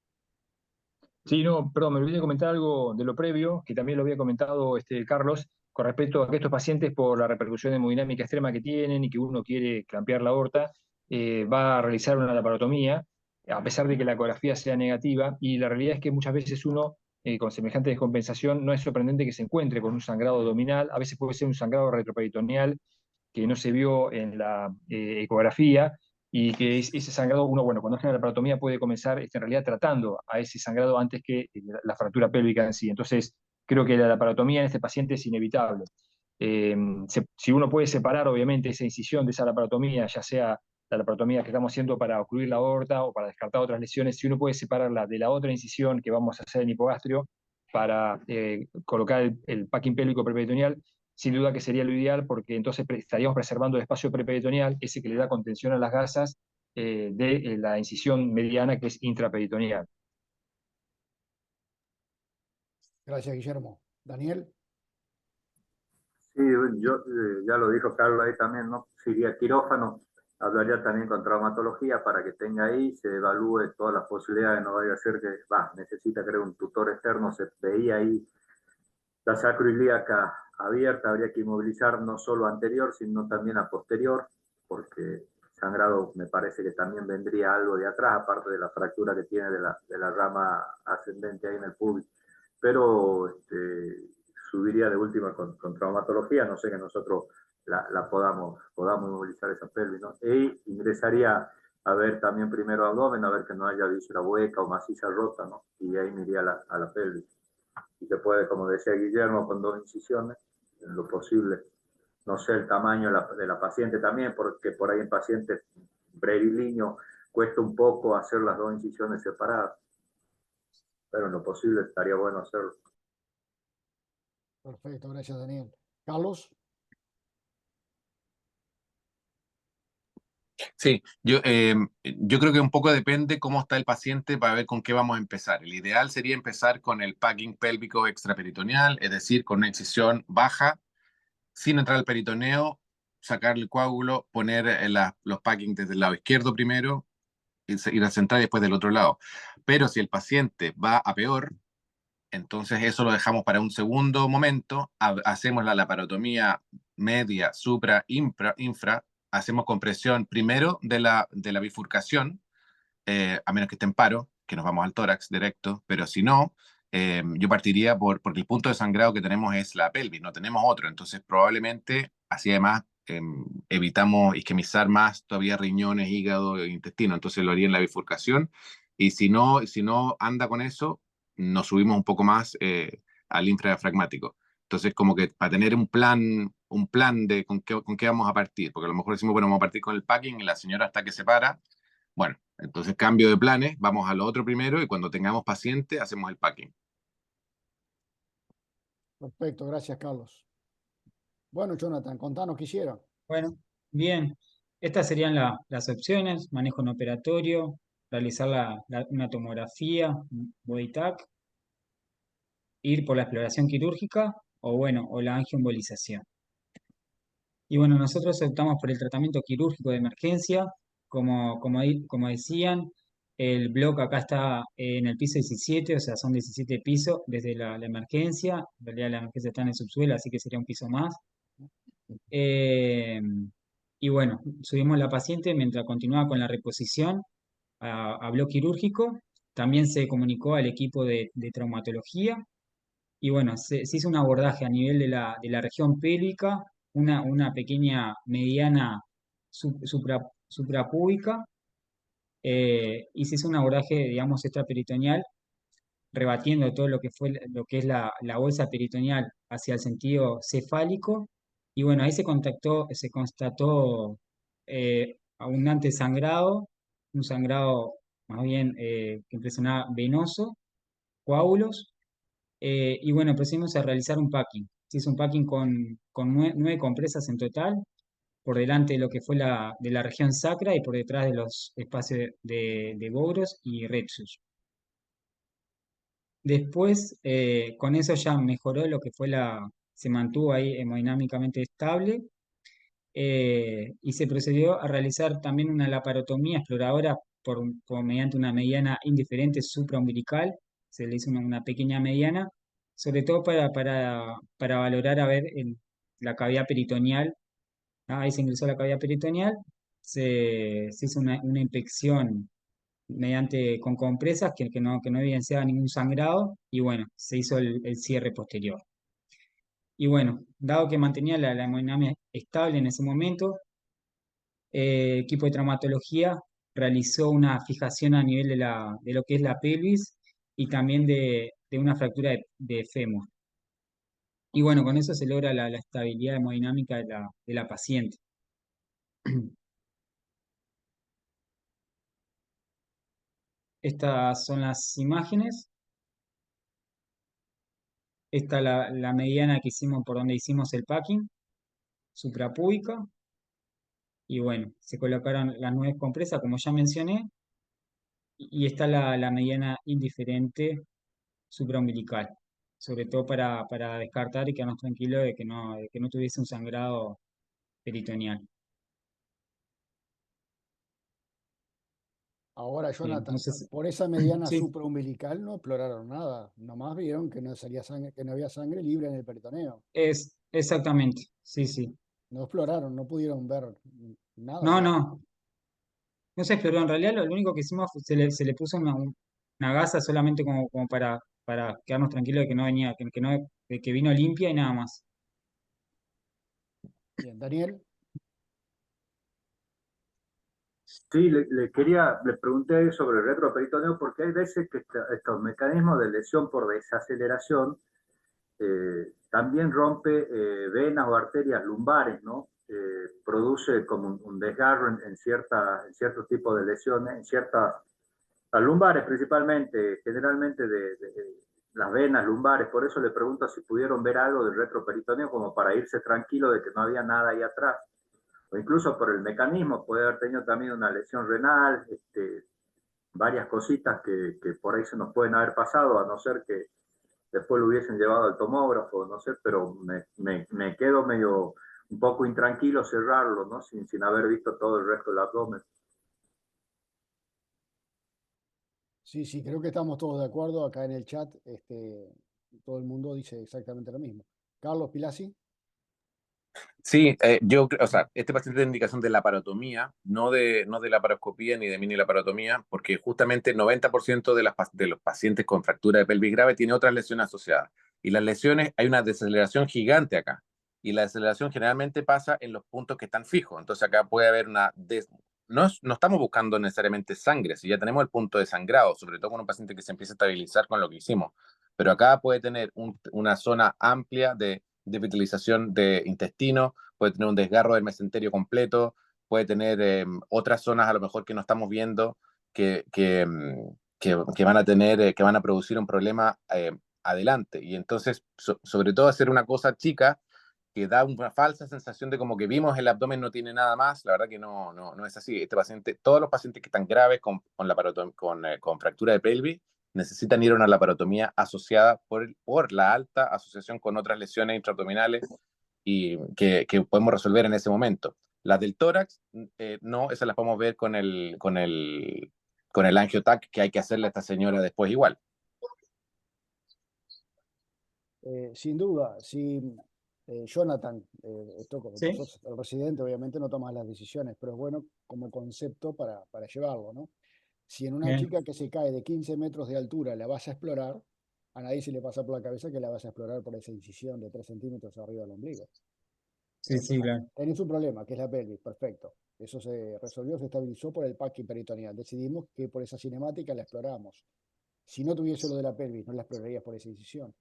Sí, no, perdón, me olvidé de comentar algo de lo previo, que también lo había comentado Carlos, con respecto a que estos pacientes, por la repercusión hemodinámica extrema que tienen y que uno quiere clampear la aorta, va a realizar una laparotomía, a pesar de que la ecografía sea negativa, y la realidad es que muchas veces uno, con semejante descompensación, no es sorprendente que se encuentre con un sangrado abdominal, a veces puede ser un sangrado retroperitoneal que no se vio en la ecografía, y que ese sangrado, uno, bueno, cuando hace la laparotomía puede comenzar en realidad tratando a ese sangrado antes que la fractura pélvica en sí. Entonces, creo que la laparotomía en este paciente es inevitable. Si uno puede separar, obviamente, esa incisión de esa laparotomía, ya sea la laparotomía que estamos haciendo para ocluir la aorta o para descartar otras lesiones, si uno puede separarla de la otra incisión que vamos a hacer en hipogastrio para colocar el packing pélvico preperitoneal, sin duda que sería lo ideal, porque entonces estaríamos preservando el espacio preperitoneal, ese que le da contención a las gasas de la incisión mediana, que es intraperitoneal. Gracias, Guillermo. Daniel. Sí, yo, ya lo dijo Carlos ahí también, ¿no? Si iría a quirófano, hablaría también con traumatología para que tenga ahí, se evalúe todas las posibilidades, no vaya a ser que, necesita creo un tutor externo, se veía ahí la sacroilíaca abierta, habría que inmovilizar no solo anterior, sino también a posterior, porque sangrado me parece que también vendría algo de atrás, aparte de la fractura que tiene de la rama ascendente ahí en el pubis. Pero subiría de última con traumatología, no sé que nosotros podamos inmovilizar esa pelvis, ¿no? E ingresaría a ver también primero abdomen, a ver que no haya víscera hueca o maciza rota, ¿no? Y ahí me iría a la pelvis. Y se puede, como decía Guillermo, con 2 incisiones, en lo posible. No sé el tamaño de la paciente también, porque por ahí en pacientes brevilíneos cuesta un poco hacer las 2 incisiones separadas, pero en lo posible estaría bueno hacerlo. Perfecto, gracias, Daniel. Carlos. Sí, yo creo que un poco depende cómo está el paciente para ver con qué vamos a empezar. El ideal sería empezar con el packing pélvico extraperitoneal, es decir, con una incisión baja, sin entrar al peritoneo, sacar el coágulo, poner los packing desde el lado izquierdo primero, ir a central y después del otro lado. Pero si el paciente va a peor, entonces eso lo dejamos para un segundo momento, hacemos la laparotomía media, supra, infra, hacemos compresión primero de la bifurcación, a menos que esté en paro, que nos vamos al tórax directo, pero si no, yo partiría porque el punto de sangrado que tenemos es la pelvis, no tenemos otro, entonces probablemente así además evitamos isquemizar más todavía riñones, hígado e intestino, entonces lo haría en la bifurcación, y si no anda con eso, nos subimos un poco más al infradiafragmático. Entonces, como que para tener un plan de con qué vamos a partir, porque a lo mejor decimos, bueno, vamos a partir con el packing y la señora hasta que se para, bueno, entonces cambio de planes, vamos a lo otro primero y cuando tengamos paciente hacemos el packing. Perfecto, gracias, Carlos. Bueno, Jonathan, contanos qué hicieron. Bueno, bien. Estas serían las opciones: manejo no operatorio, realizar una tomografía, un body tag, ir por la exploración quirúrgica o la angioembolización. Y bueno, nosotros optamos por el tratamiento quirúrgico de emergencia. Como decían, el bloque acá está en el piso 17, o sea, son 17 pisos desde la emergencia. En realidad la emergencia está en el subsuelo, así que sería un piso más. Eh, y bueno, subimos la paciente mientras continuaba con la reposición a bloque quirúrgico. También se comunicó al equipo de traumatología. Y bueno, se hizo un abordaje a nivel de la región pélvica, una pequeña mediana suprapúbica, y se hizo un abordaje, digamos, extraperitoneal, rebatiendo todo lo que lo que es la bolsa peritoneal hacia el sentido cefálico. Y bueno, ahí se constató abundante sangrado, un sangrado más bien que impresionaba venoso, coágulos. Y bueno, procedimos a realizar un packing. Se hizo un packing con 9 compresas en total por delante de lo que fue de la región sacra y por detrás de los espacios de Bogros y Retsus. Después, con eso ya mejoró lo que fue se mantuvo ahí hemodinámicamente estable, y se procedió a realizar también una laparotomía exploradora mediante una mediana indiferente supraumbilical. Se le hizo una pequeña mediana, sobre todo para valorar a ver la cavidad peritoneal. Ahí se ingresó a la cavidad peritoneal, se hizo una inspección con compresas que no evidenciaba ningún sangrado, y bueno, se hizo el cierre posterior. Y bueno, dado que mantenía la hemodinamia estable en ese momento, equipo de traumatología realizó una fijación a nivel de lo que es la pelvis y también de una fractura de fémur. Y bueno, con eso se logra la estabilidad hemodinámica de la paciente. Estas son las imágenes. Esta es la mediana que hicimos por donde hicimos el packing, suprapúbica. Y bueno, se colocaron las 9 compresas, como ya mencioné, y está la mediana indiferente supraumbilical, sobre todo para descartar y quedarnos tranquilos de que no tuviese un sangrado peritoneal. Ahora, Bien, Jonathan, no sé si- por esa mediana sí, supraumbilical no exploraron nada, nomás vieron que no salía sangre, que no había sangre libre en el peritoneo. exactamente, sí, sí. No exploraron, no pudieron ver nada No, más. no se exploró. En realidad lo único que hicimos fue se le puso una gasa solamente como para quedarnos tranquilos de que no venía, que no, de que vino limpia y nada más. Bien, Daniel, Sí, le pregunté sobre el retroperitoneo porque hay veces que estos mecanismos de lesión por desaceleración también rompe venas o arterias lumbares, ¿no? Produce como un desgarro en ciertos tipos de lesiones, en ciertas, las lumbares principalmente, generalmente de las venas lumbares. Por eso le pregunto si pudieron ver algo del retroperitoneo como para irse tranquilo de que no había nada ahí atrás. O incluso por el mecanismo, puede haber tenido también una lesión renal, varias cositas que por ahí se nos pueden haber pasado, a no ser que después lo hubiesen llevado al tomógrafo, no sé, pero me quedo medio un poco intranquilo cerrarlo, ¿no? Sin haber visto todo el resto del abdomen. sí, sí, creo que estamos todos de acuerdo acá en el chat, todo el mundo dice exactamente lo mismo. Carlos Pilasi, Sí, o sea, este paciente tiene indicación de laparotomía, no de laparoscopía ni de mini laparotomía, porque justamente el 90% de los pacientes con fractura de pelvis grave tiene otras lesiones asociadas. Y las lesiones, hay una desaceleración gigante acá. Y la desaceleración generalmente pasa en los puntos que están fijos. Entonces acá puede haber no estamos buscando necesariamente sangre, si ya tenemos el punto de sangrado, sobre todo con un paciente que se empieza a estabilizar con lo que hicimos. Pero acá puede tener una zona amplia de vitalización de intestino, puede tener un desgarro del mesenterio completo, puede tener otras zonas a lo mejor que no estamos viendo que van a tener, que van a producir un problema adelante. Y entonces, sobre todo hacer una cosa chica que da una falsa sensación de como que vimos el abdomen no tiene nada más, la verdad que no es así. Este paciente, todos los pacientes que están graves con fractura de pelvis necesitan ir a una laparotomía asociada por la alta asociación con otras lesiones intraabdominales y que podemos resolver en ese momento. Las del tórax, no, esas las podemos ver con el angiotac que hay que hacerle a esta señora después igual. sin duda, si Jonathan, como ¿Sí? sos el residente, obviamente no tomas las decisiones, pero es bueno como concepto para llevarlo, ¿no? Si en una Bien, chica que se cae de 15 metros de altura la vas a explorar, a nadie se le pasa por la cabeza que la vas a explorar por esa incisión de 3 centímetros arriba del ombligo. sí, O sí, sea, claro. tenés un problema, que es la pelvis, perfecto. Eso se resolvió, se estabilizó por el packing peritoneal. Decidimos que por esa cinemática la exploramos. Si no tuviese lo de la pelvis, no la explorarías por esa incisión.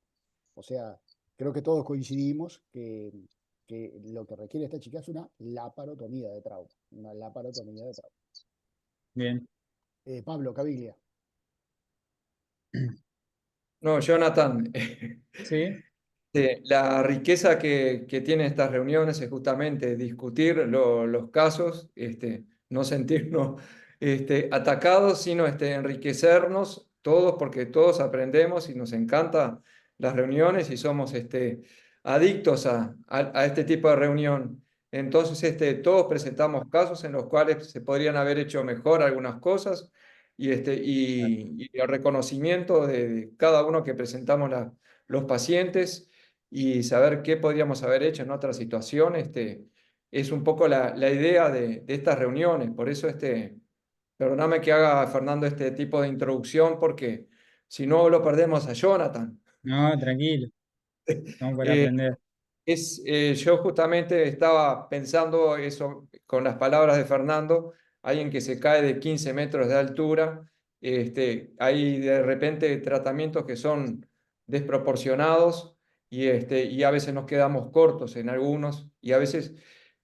O sea, creo que todos coincidimos que lo que requiere esta chica es una laparotomía de trauma. Una laparotomía de trauma. Bien. Pablo Caviglia. No, Jonathan, Sí, La riqueza que tienen estas reuniones es justamente discutir los casos, no sentirnos atacados, sino enriquecernos todos, porque todos aprendemos y nos encantan las reuniones y somos adictos a este tipo de reunión. Entonces, todos presentamos casos en los cuales se podrían haber hecho mejor algunas cosas y el reconocimiento de cada uno que presentamos los pacientes y saber qué podríamos haber hecho en otra situación, es un poco la idea de estas reuniones. Por eso, perdóname que haga, Fernando, este tipo de introducción, porque si no lo perdemos a Jonathan. No, tranquilo, estamos para Eh, aprender. yo justamente estaba pensando eso con las palabras de Fernando, alguien que se cae de 15 metros de altura, hay de repente tratamientos que son desproporcionados y a veces nos quedamos cortos en algunos y a veces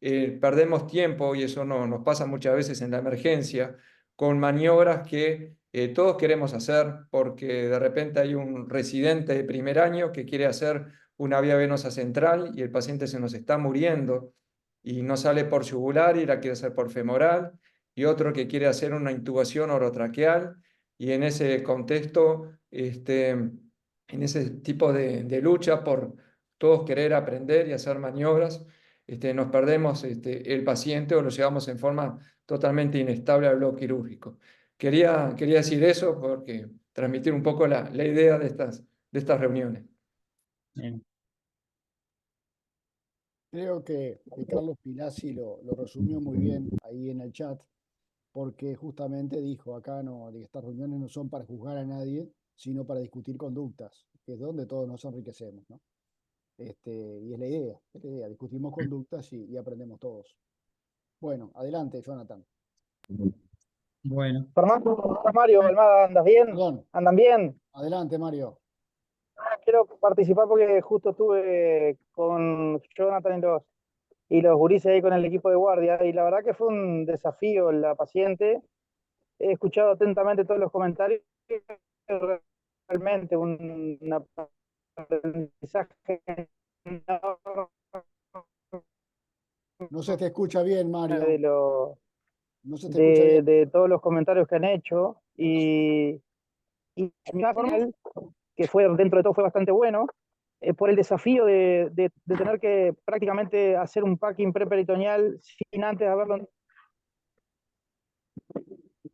perdemos tiempo y eso no, nos pasa muchas veces en la emergencia con maniobras que todos queremos hacer porque de repente hay un residente de primer año que quiere hacer una vía venosa central y el paciente se nos está muriendo y no sale por yugular y la quiere hacer por femoral, y otro que quiere hacer una intubación orotraqueal, y en ese contexto, en ese tipo de lucha por todos querer aprender y hacer maniobras, nos perdemos el paciente o lo llevamos en forma totalmente inestable al bloque quirúrgico. Quería decir eso porque transmitir un poco la idea de estas reuniones. Bien. Creo que Carlos Pilasi lo resumió muy bien ahí en el chat, porque justamente dijo acá no, de estas reuniones no son para juzgar a nadie, sino para discutir conductas, que es donde todos nos enriquecemos, ¿no? Y es la idea, discutimos conductas y aprendemos todos. Bueno, adelante, Jonathan. Bueno, Fernando, Mario, Almada, ¿andas bien? Perdón, ¿Andan bien? adelante, Mario. Quiero participar porque justo estuve con Jonathan y los gurises ahí con el equipo de guardia y la verdad que fue un desafío la paciente. He escuchado atentamente todos los comentarios, realmente un aprendizaje enorme No se te escucha bien, Mario. de, lo, No se te escucha bien. de todos los comentarios que han hecho y mi forma, que fue dentro de todo fue bastante bueno, por el desafío de tener que prácticamente hacer un packing preperitoneal sin antes haberlo.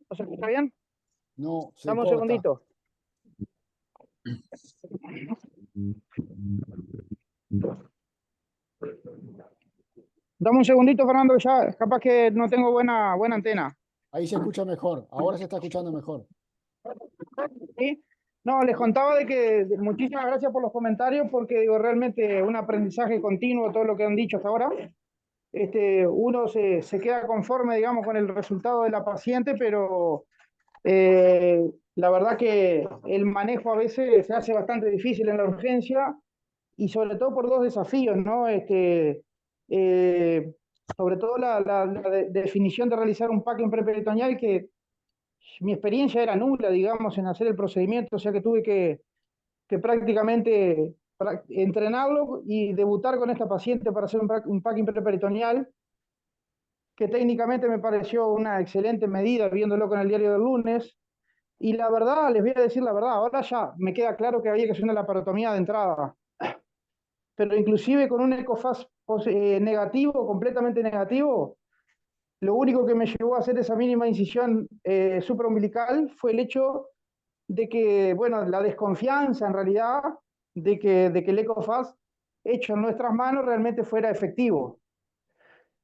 ¿No se escucha bien? No, se Dame un corta. segundito. Dame un segundito, Fernando, que ya capaz que no tengo buena antena. Ahí se escucha mejor. Ahora se está escuchando mejor. ¿Sí? No, les contaba de que muchísimas gracias por los comentarios, porque digo, realmente un aprendizaje continuo, todo lo que han dicho hasta ahora. Uno se queda conforme, digamos, con el resultado de la paciente, pero la verdad que el manejo a veces se hace bastante difícil en la urgencia y sobre todo por dos desafíos, ¿no? Sobre todo la definición de realizar un packing preperitoneal que mi experiencia era nula, digamos, en hacer el procedimiento, o sea que tuve que prácticamente entrenarlo y debutar con esta paciente para hacer un packing preperitoneal, que técnicamente me pareció una excelente medida viéndolo con el diario del lunes. Y la verdad, les voy a decir la verdad, ahora ya me queda claro que había que hacer una laparotomía de entrada, pero inclusive con un ecofast negativo, completamente negativo, lo único que me llevó a hacer esa mínima incisión supraumbilical fue el hecho de que, bueno, la desconfianza en realidad de que el ecofast hecho en nuestras manos realmente fuera efectivo.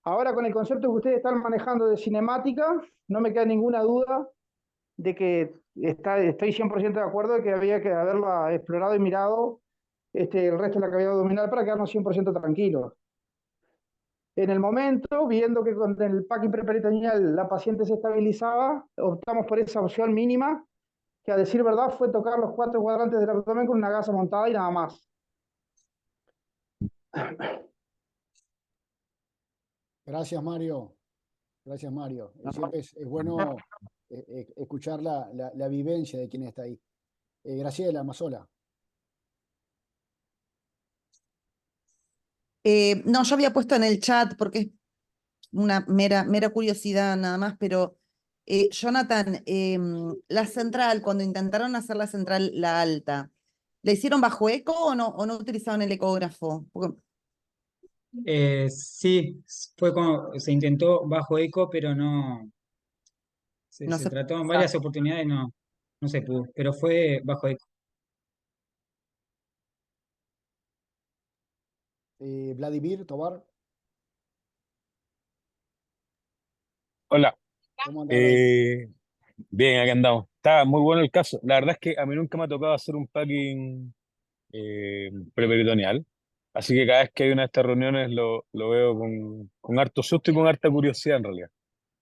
Ahora con el concepto que ustedes están manejando de cinemática, no me queda ninguna duda de que estoy 100% de acuerdo de que había que haberla explorado y mirado el resto de la cavidad abdominal para quedarnos 100% tranquilos. En el momento, viendo que con el packing preperitoneal la paciente se estabilizaba, optamos por esa opción mínima, que a decir verdad fue tocar los 4 cuadrantes del abdomen con una gasa montada y nada más. Gracias, Mario. Gracias, Mario. Siempre es bueno escuchar la vivencia de quien está ahí. Graciela Mazola. No, yo había puesto en el chat porque es una mera curiosidad nada más, pero Jonathan, la central, cuando intentaron hacer la central, la alta, ¿la hicieron bajo eco o no utilizaban el ecógrafo? Sí, fue como, se intentó bajo eco, pero no, No se se... trató en varias oportunidades, no se pudo, pero fue bajo eco. Vladimir Tobar, Hola, ¿cómo anda Vladimir? bien, acá andamos. Está muy bueno el caso. La verdad es que a mí nunca me ha tocado hacer un packing preperitoneal, así que cada vez que hay una de estas reuniones lo veo con harto susto y con harta curiosidad en realidad.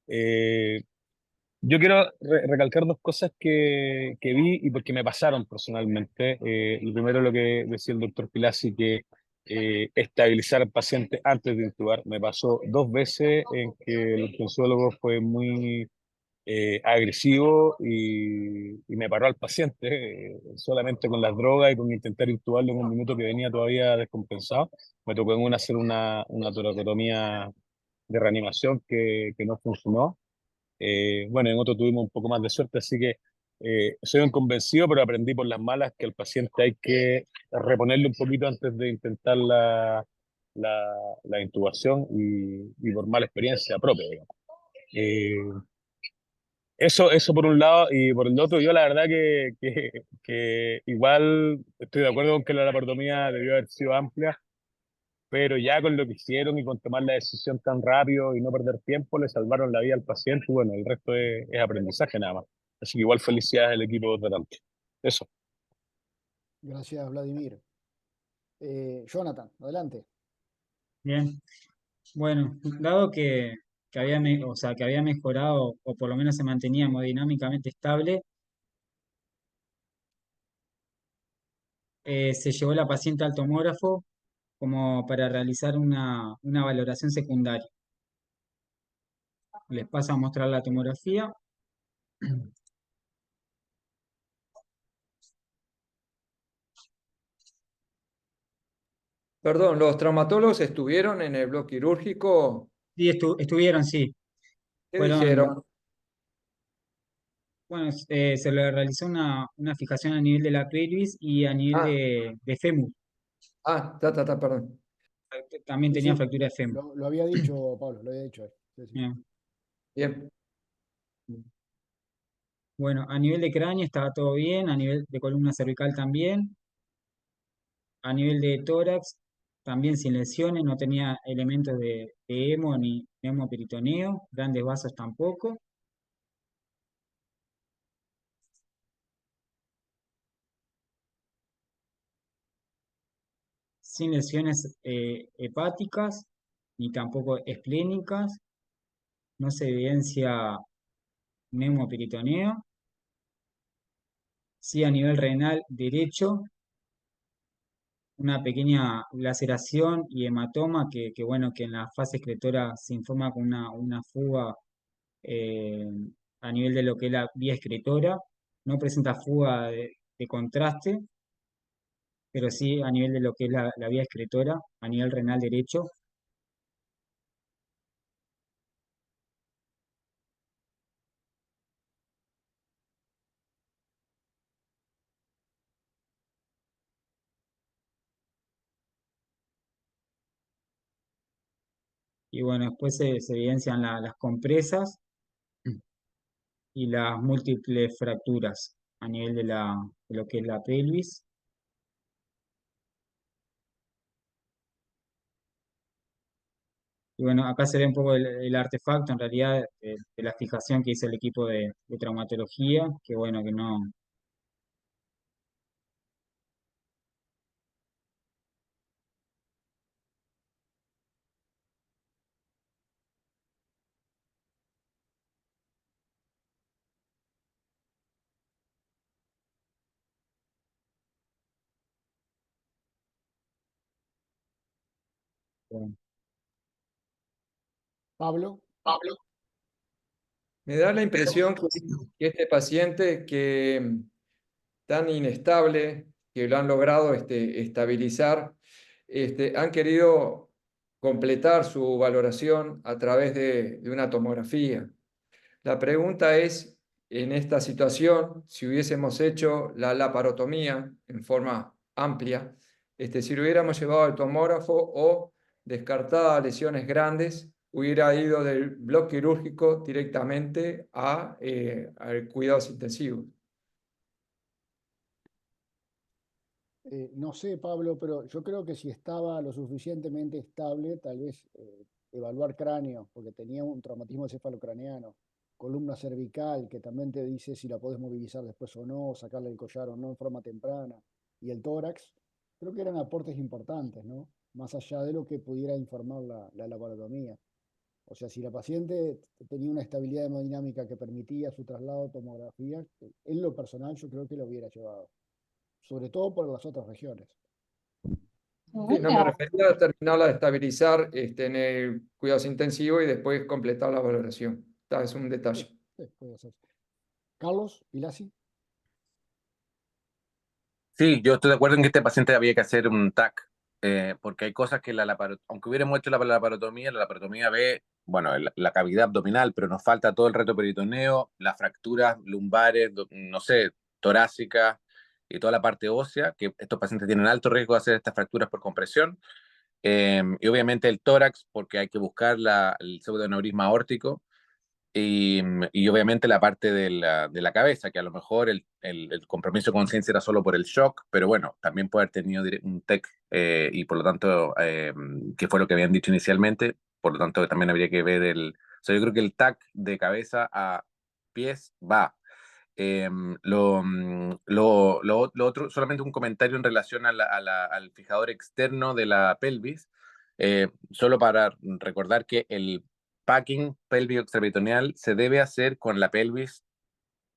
Eh, yo quiero recalcar dos cosas que vi y porque me pasaron personalmente. Lo primero, lo que decía el doctor Pilasi, que estabilizar al paciente antes de intubar. Me pasó dos veces en que el urgenciólogo fue muy agresivo y me paró al paciente solamente con las drogas y con intentar intubarlo en un minuto que venía todavía descompensado. Me tocó en una hacer una toracotomía de reanimación que no funcionó. Bueno, en otro tuvimos un poco más de suerte, así que soy un convencido, pero aprendí por las malas que al paciente hay que reponerle un poquito antes de intentar la intubación y por mala experiencia propia, digamos. Eh, eso por un lado, y por el otro, yo la verdad que igual estoy de acuerdo con que la laparotomía debió haber sido amplia, pero ya con lo que hicieron y con tomar la decisión tan rápido y no perder tiempo, le salvaron la vida al paciente y bueno, el resto es aprendizaje nada más. Así que igual felicidades al equipo tratante. Eso. Gracias, Vladimir. Jonathan, adelante. Bien, bueno, dado que había, o sea, que había mejorado, o por lo menos se mantenía hemodinámicamente estable, se llevó la paciente al tomógrafo como para realizar una valoración secundaria. Les paso a mostrar la tomografía. Perdón, ¿los traumatólogos estuvieron en el bloque quirúrgico? Sí, estuvieron, sí. ¿Qué Fueron, dijeron? bueno, se le realizó una fijación a nivel de la pelvis y a nivel Ah, de fémur. perdón. También Sí, tenía sí, fractura de fémur. lo había dicho Pablo, lo había dicho él. Sí, sí. Bien. Bien. Bueno, a nivel de cráneo estaba todo bien, a nivel de columna cervical también, a nivel de tórax también sin lesiones, no tenía elementos de hemo ni hemoperitoneo, grandes vasos tampoco. Sin lesiones hepáticas ni tampoco esplénicas, no se evidencia hemoperitoneo. Sí, a nivel renal derecho, una pequeña laceración y hematoma bueno, que en la fase excretora se informa con una fuga eh, a nivel de lo que es la vía excretora. No presenta fuga de contraste, pero sí a nivel de lo que es la vía excretora, a nivel renal derecho. Y bueno, después se evidencian las compresas y las múltiples fracturas a nivel de lo que es la pelvis. Y bueno, acá se ve un poco el artefacto en realidad de la fijación que hizo el equipo de traumatología, que bueno, que no. Bueno, Pablo, Me da la impresión que este paciente tan inestable, que lo han logrado estabilizar, han querido completar su valoración a través de una tomografía. La pregunta es, en esta situación, si hubiésemos hecho la laparotomía en forma amplia, si lo hubiéramos llevado al tomógrafo o descartadas lesiones grandes, hubiera ido del bloque quirúrgico directamente a cuidados intensivos. No sé, Pablo, pero yo creo que si estaba lo suficientemente estable, tal vez evaluar cráneo, porque tenía un traumatismo cefalocraneano, columna cervical, que también te dice si la podés movilizar después o no, sacarle el collar o no en forma temprana, y el tórax, creo que eran aportes importantes, ¿no? Más allá de lo que pudiera informar la laparotomía. O sea, si la paciente tenía una estabilidad hemodinámica que permitía su traslado a tomografía, en lo personal yo creo que lo hubiera llevado, sobre todo por las otras regiones. Sí, no me refería a terminarla de estabilizar en el cuidados intensivos y después completar la valoración. Es un detalle. Sí, puede ser. Carlos, Pilasi. Sí, yo estoy de acuerdo en que este paciente había que hacer un TAC, porque hay cosas que aunque hubiéramos hecho la laparotomía ve, bueno, la cavidad abdominal, pero nos falta todo el retroperitoneo, las fracturas lumbares, no sé, torácicas y toda la parte ósea, que estos pacientes tienen alto riesgo de hacer estas fracturas por compresión. Y obviamente el tórax, porque hay que buscar el pseudoaneurisma aórtico. Y obviamente la parte de la cabeza, que a lo mejor el compromiso de conciencia era solo por el shock, pero bueno, también puede haber tenido un TEC y por lo tanto, que fue lo que habían dicho inicialmente, por lo tanto también habría que ver o sea, yo creo que el TAC de cabeza a pies va. Lo otro, solamente un comentario en relación al fijador externo de la pelvis, solo para recordar que el packing pélvico extraperitoneal se debe hacer con la pelvis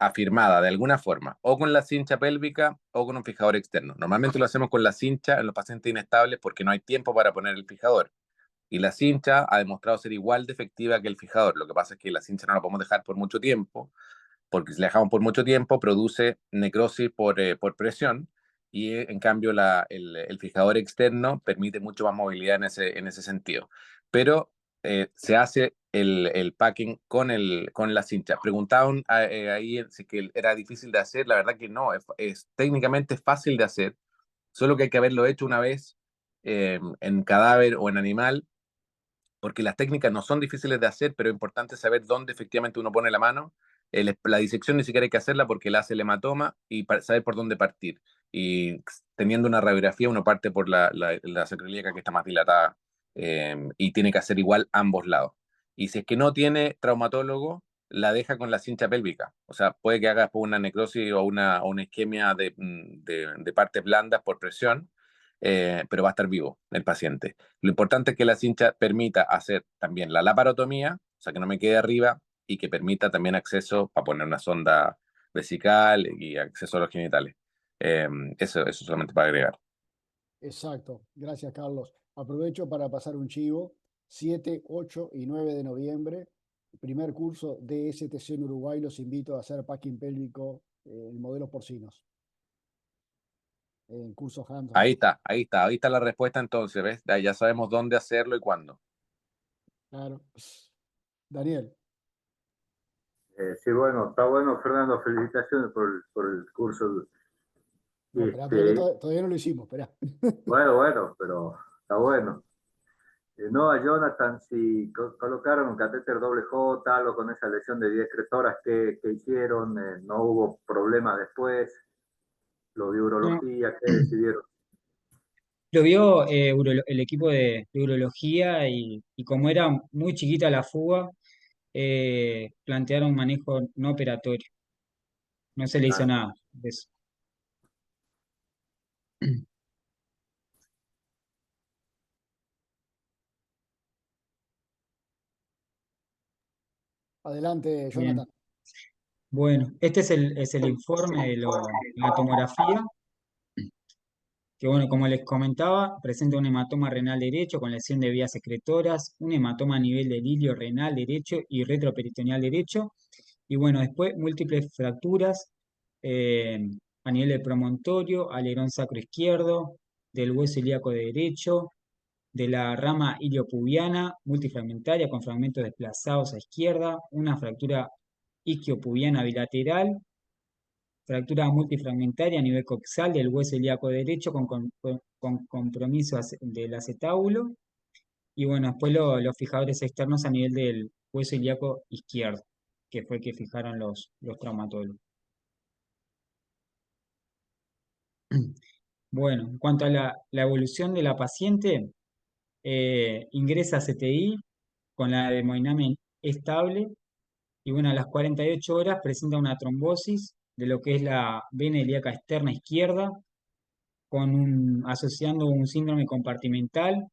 afirmada de alguna forma, o con la cincha pélvica o con un fijador externo. Normalmente lo hacemos con la cincha en los pacientes inestables porque no hay tiempo para poner el fijador. Y la cincha ha demostrado ser igual de efectiva que el fijador. Lo que pasa es que la cincha no la podemos dejar por mucho tiempo, porque si la dejamos por mucho tiempo produce necrosis por presión, y en cambio el fijador externo permite mucho más movilidad en ese sentido. Pero se hace el packing con la cincha. Preguntaban ahí si que era difícil de hacer, la verdad que no, es técnicamente fácil de hacer, solo que hay que haberlo hecho una vez en cadáver o en animal, porque las técnicas no son difíciles de hacer, pero es importante saber dónde efectivamente uno pone la mano. La disección ni siquiera hay que hacerla porque la hace el hematoma y saber por dónde partir. Y teniendo una radiografía, uno parte por la sacroiliaca, que está más dilatada, y tiene que hacer igual ambos lados. Y si es que no tiene traumatólogo, la deja con la cincha pélvica. O sea, puede que haga después una necrosis o una isquemia de partes blandas por presión, pero va a estar vivo el paciente. Lo importante es que la cincha permita hacer también la laparotomía, o sea, que no me quede arriba, y que permita también acceso para poner una sonda vesical y acceso a los genitales. Eso solamente para agregar. Exacto. Gracias, Carlos. Aprovecho para pasar un chivo. 7, 8 y 9 de noviembre, primer curso de STC en Uruguay. Los invito a hacer packing pélvico en modelos porcinos. En curso hands-on. Ahí está la respuesta entonces, ¿ves? Ya sabemos dónde hacerlo y cuándo. Claro. Daniel. Sí, bueno, está bueno, Fernando, felicitaciones por el curso. No, espera, que todavía no lo hicimos, espera. Bueno, pero está bueno. No, a Jonathan, si colocaron un catéter doble J, algo con esa lesión de 10 horas, ¿qué hicieron? ¿No hubo problema después? ¿Lo de urología? ¿Qué decidieron? Lo vio el equipo de urología y como era muy chiquita la fuga, plantearon un manejo no operatorio. No se le hizo nada de eso. Adelante, Bien. Jonathan. Bueno, este es el informe de la tomografía, que bueno, como les comentaba, presenta un hematoma renal derecho con lesión de vías secretoras, un hematoma a nivel del hilio renal derecho y retroperitoneal derecho, y bueno, después múltiples fracturas a nivel del promontorio, alerón sacro izquierdo, del hueso ilíaco derecho, de la rama iliopubiana multifragmentaria con fragmentos desplazados a izquierda, una fractura isquiopubiana bilateral, fractura multifragmentaria a nivel coxal del hueso ilíaco derecho con compromiso del acetábulo, y bueno, después los fijadores externos a nivel del hueso ilíaco izquierdo, que fue el que fijaron los traumatólogos. Bueno, en cuanto a la evolución de la paciente, ingresa a CTI con la hemodinamia estable y bueno, a las 48 horas presenta una trombosis de lo que es la vena ilíaca externa izquierda, asociando un síndrome compartimental.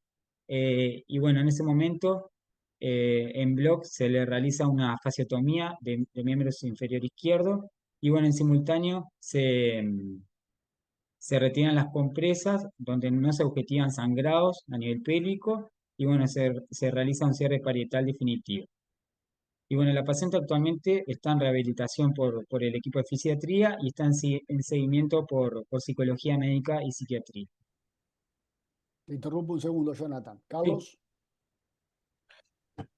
Y bueno, en ese momento, en bloc se le realiza una fasciotomía de miembros inferior izquierdo y bueno, en simultáneo se retiran las compresas donde no se objetivan sangrados a nivel pélvico y bueno, se realiza un cierre parietal definitivo. Y bueno, la paciente actualmente está en rehabilitación por el equipo de fisiatría y está en seguimiento por psicología médica y psiquiatría. Te interrumpo un segundo, Jonathan. Sí. Carlos.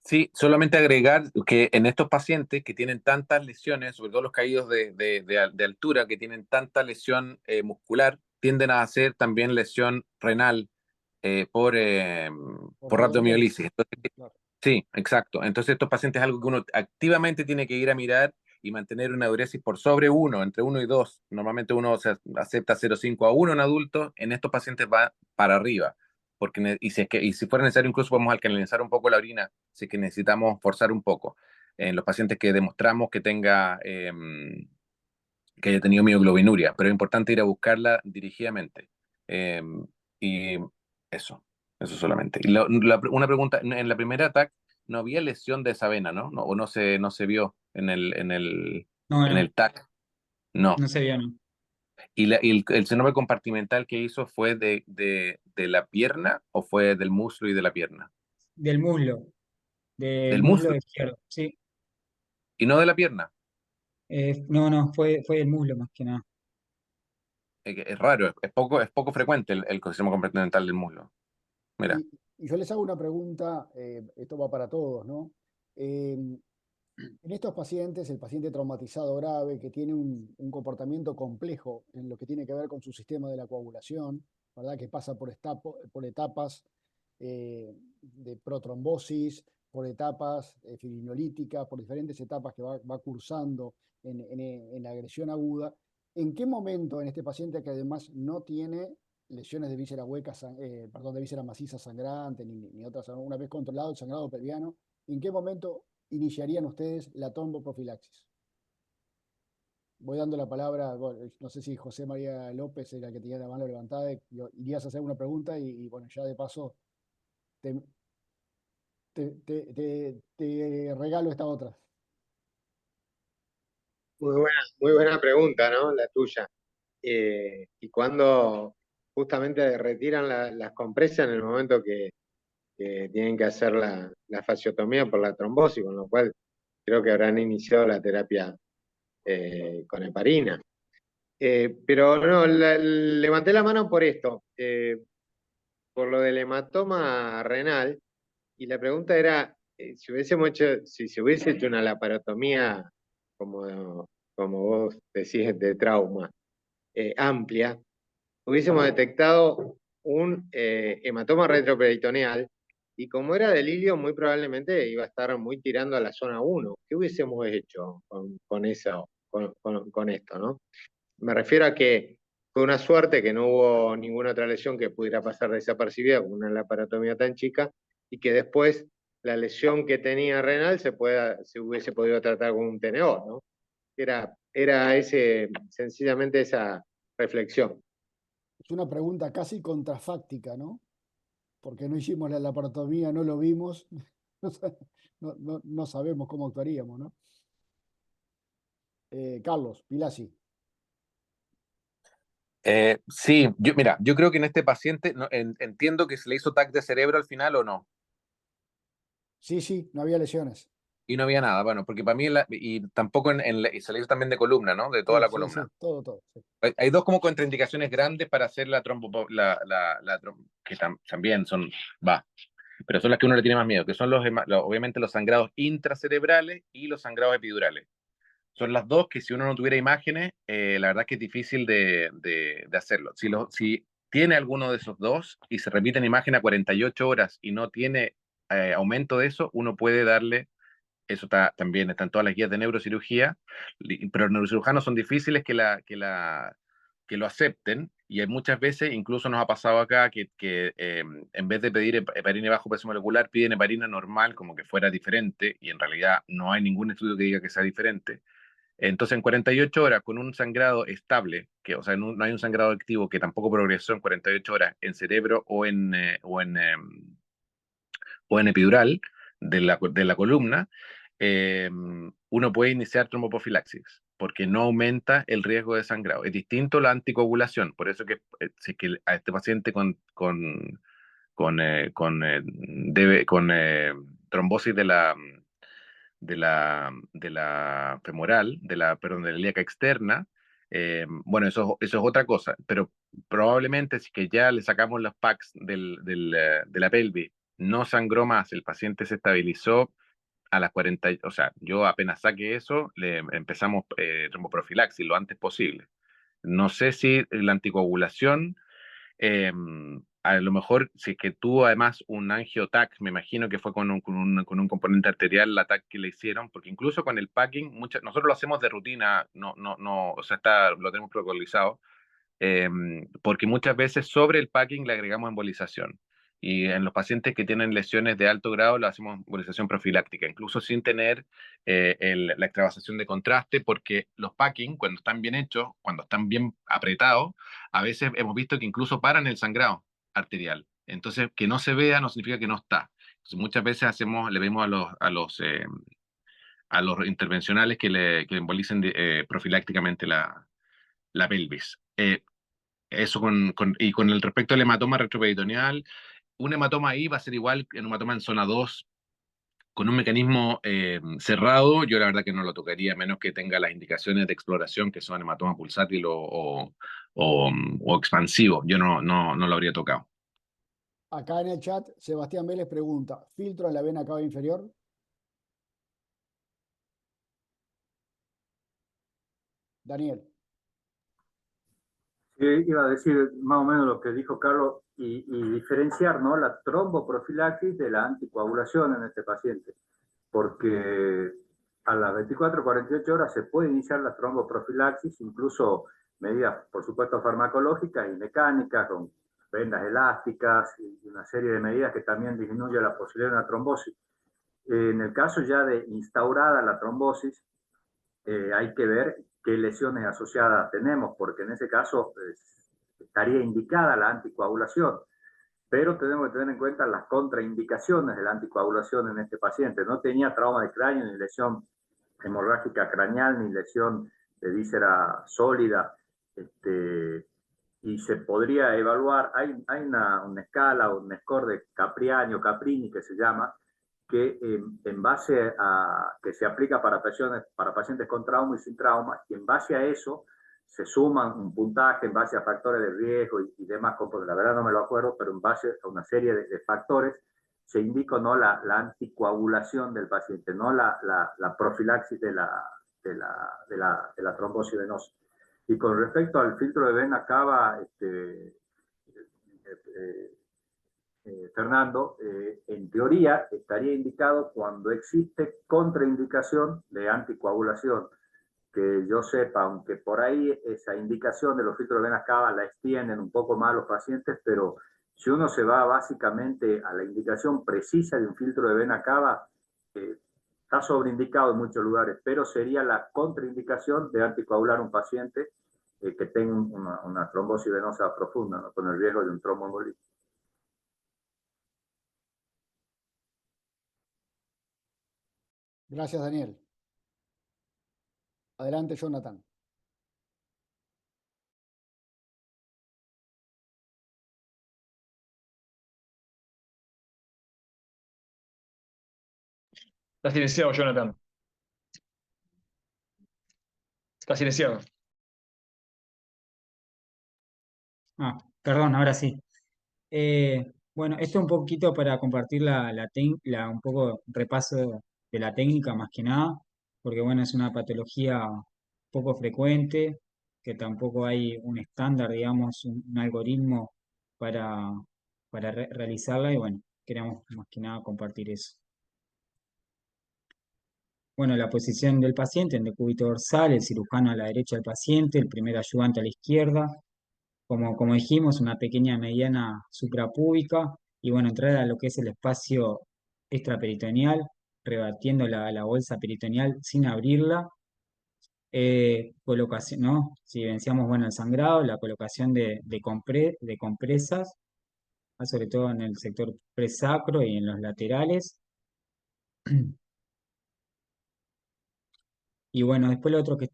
Sí, solamente agregar que en estos pacientes que tienen tantas lesiones, sobre todo los caídos de altura, que tienen tanta lesión muscular, tienden a hacer también lesión renal por rhabdomiolisis. Entonces, Claro. sí, exacto. Entonces estos pacientes es algo que uno activamente tiene que ir a mirar y mantener una diuresis por sobre 1, entre 1 y 2. Normalmente uno se acepta 0,5 a 1 en adultos, en estos pacientes va para arriba. Porque, y si fuera necesario, incluso podemos alcalinizar un poco la orina, si es que necesitamos forzar un poco. En los pacientes que demostramos que que haya tenido mioglobinuria, pero es importante ir a buscarla dirigidamente. Y eso solamente. Y una pregunta, en la primera ataque no había lesión de esa vena, ¿no? O no se vio en No, en el TAC. No. no se vio, no. ¿Y, el síndrome compartimental que hizo fue de la pierna o fue del muslo y de la pierna? Del muslo Del muslo izquierdo, sí. y no de la pierna. No, fue del muslo más que nada. Es raro, es poco frecuente el síndrome compartimental del muslo. Mira. Y yo les hago una pregunta, esto va para todos, ¿no? En estos pacientes, el paciente traumatizado grave que tiene un comportamiento complejo en lo que tiene que ver con su sistema de la coagulación, ¿verdad? Que pasa por etapas de protrombosis, por etapas fibrinolíticas, por diferentes etapas que va cursando en la agresión aguda. ¿En qué momento en este paciente que además no tiene lesiones de víscera hueca, de víscera maciza sangrante, ni otras, una vez controlado el sangrado pelviano, ¿en qué momento iniciarían ustedes la tromboprofilaxis? Voy dando la palabra, bueno, no sé si José María López era el que tenía la mano levantada, irías a hacer una pregunta y bueno, ya de paso te regalo esta otra. Muy buena pregunta, ¿no? La tuya. Y cuando justamente retiran las compresas en el momento que tienen que hacer la fasciotomía por la trombosis, con lo cual creo que habrán iniciado la terapia con heparina. Pero no, levanté la mano por esto, por lo del hematoma renal, y la pregunta era, si se hubiese hecho una laparotomía, como vos decís, de trauma, amplia, hubiésemos detectado un hematoma retroperitoneal, y como era del hilio, muy probablemente iba a estar muy tirando a la zona 1. ¿Qué hubiésemos hecho con eso, con esto, no? Me refiero a que fue una suerte que no hubo ninguna otra lesión que pudiera pasar desapercibida con una laparotomía tan chica, y que después la lesión que tenía renal se hubiese podido tratar con un TNO, ¿no? Era sencillamente esa reflexión. Es una pregunta casi contrafáctica, ¿no? Porque no hicimos la laparotomía, no lo vimos, no sabemos cómo actuaríamos, ¿no? Carlos, Pilasi. Sí, mira, yo creo que en este paciente, entiendo que se le hizo TAC de cerebro al final o no. Sí, no había lesiones. Y no había nada, bueno, porque para mí, y tampoco y se le hizo también de columna, ¿no? De toda Sí, la sí, sí, columna. todo. Sí. Hay dos como contraindicaciones grandes para hacer la que también son, va, pero son las que uno le tiene más miedo, que son obviamente los sangrados intracerebrales y los sangrados epidurales. Son las dos que si uno no tuviera imágenes, la verdad es que es difícil de hacerlo. Si tiene alguno de esos dos y se repite en imagen a 48 horas y no tiene aumento de eso, uno puede darle, eso también está en todas las guías de neurocirugía, pero los neurocirujanos son difíciles que lo acepten, y hay muchas veces, incluso nos ha pasado acá, que en vez de pedir heparina bajo peso molecular, piden heparina normal como que fuera diferente, y en realidad no hay ningún estudio que diga que sea diferente. Entonces, en 48 horas, con un sangrado estable, o sea, no hay un sangrado activo que tampoco progresó en 48 horas en cerebro o en epidural de la columna, uno puede iniciar tromboprofilaxis porque no aumenta el riesgo de sangrado. Es distinto la anticoagulación, por eso que si es que a este paciente con trombosis de la femoral, perdón, de la ilíaca externa, bueno, eso es otra cosa, pero probablemente si que ya le sacamos los packs de la pelvis, no sangró más, el paciente se estabilizó a las 40, o sea, yo apenas saqué eso, le empezamos tromboprofilaxis lo antes posible. No sé si la anticoagulación, eh, a lo mejor, si es que tuvo además un angiotac, me imagino que fue con un componente arterial la TAC que le hicieron, porque incluso con el packing, nosotros lo hacemos de rutina, no, o sea, lo tenemos protocolizado, eh, porque muchas veces sobre el packing le agregamos embolización. Y en los pacientes que tienen lesiones de alto grado le hacemos embolización profiláctica, incluso sin tener la extravasación de contraste, porque los packing, cuando están bien hechos, cuando están bien apretados, a veces hemos visto que incluso paran el sangrado arterial. Entonces, que no se vea no significa que no está. Entonces, muchas veces le pedimos a los intervencionales que embolicen profilácticamente la pelvis. Eso y con el respecto al hematoma retroperitoneal, un hematoma ahí va a ser igual que un hematoma en zona 2 con un mecanismo cerrado. Yo la verdad que no lo tocaría, a menos que tenga las indicaciones de exploración, que son hematoma pulsátil o expansivo. Yo no lo habría tocado. Acá en el chat, Sebastián Vélez pregunta, ¿filtro en la vena cava inferior? Daniel. Sí, iba a decir más o menos lo que dijo Carlos y diferenciar, ¿no?, la tromboprofilaxis de la anticoagulación en este paciente, porque a las 24 o 48 horas se puede iniciar la tromboprofilaxis, incluso medidas, por supuesto, farmacológicas y mecánicas, con vendas elásticas y una serie de medidas que también disminuyen la posibilidad de una trombosis. En el caso ya de instaurada la trombosis, hay que ver qué lesiones asociadas tenemos, porque en ese caso estaría indicada la anticoagulación, pero tenemos que tener en cuenta las contraindicaciones de la anticoagulación en este paciente. No tenía trauma de cráneo, ni lesión hemorrágica craneal, ni lesión de víscera sólida, y se podría evaluar, hay una escala, un score de Capriani o Caprini que se llama, que en base a que se aplica para pacientes con trauma y sin trauma, y en base a eso se suman un puntaje en base a factores de riesgo y demás componentes. La verdad no me lo acuerdo, pero en base a una serie de factores se indica, ¿no?, la anticoagulación del paciente, no la profilaxis de la trombosis venosa. Y con respecto al filtro de vena cava, Fernando, en teoría estaría indicado cuando existe contraindicación de anticoagulación. Que yo sepa, aunque por ahí esa indicación de los filtros de venas cava la extienden un poco más los pacientes, pero si uno se va básicamente a la indicación precisa de un filtro de vena cava, está sobreindicado en muchos lugares, pero sería la contraindicación de anticoagular a un paciente que tenga una trombosis venosa profunda, ¿no?, con el riesgo de un tromboembolismo. Gracias, Daniel. Adelante, Jonathan. Está silenciado, Jonathan. Está silenciado. Ah, perdón, ahora sí. Bueno, esto un poquito para compartir un poco repaso de la técnica más que nada, porque bueno, es una patología poco frecuente, que tampoco hay un estándar, digamos, un algoritmo para, para realizarla y bueno, queremos más que nada compartir eso. Bueno, la posición del paciente en decúbito dorsal, el cirujano a la derecha del paciente, el primer ayudante a la izquierda, como dijimos, una pequeña mediana suprapúbica y bueno, entrar a lo que es el espacio extraperitoneal, rebatiendo la bolsa peritoneal sin abrirla. Colocación, ¿no? Si evidenciamos, bueno, el sangrado, la colocación de compresas, sobre todo en el sector presacro y en los laterales. Y bueno, después lo otro que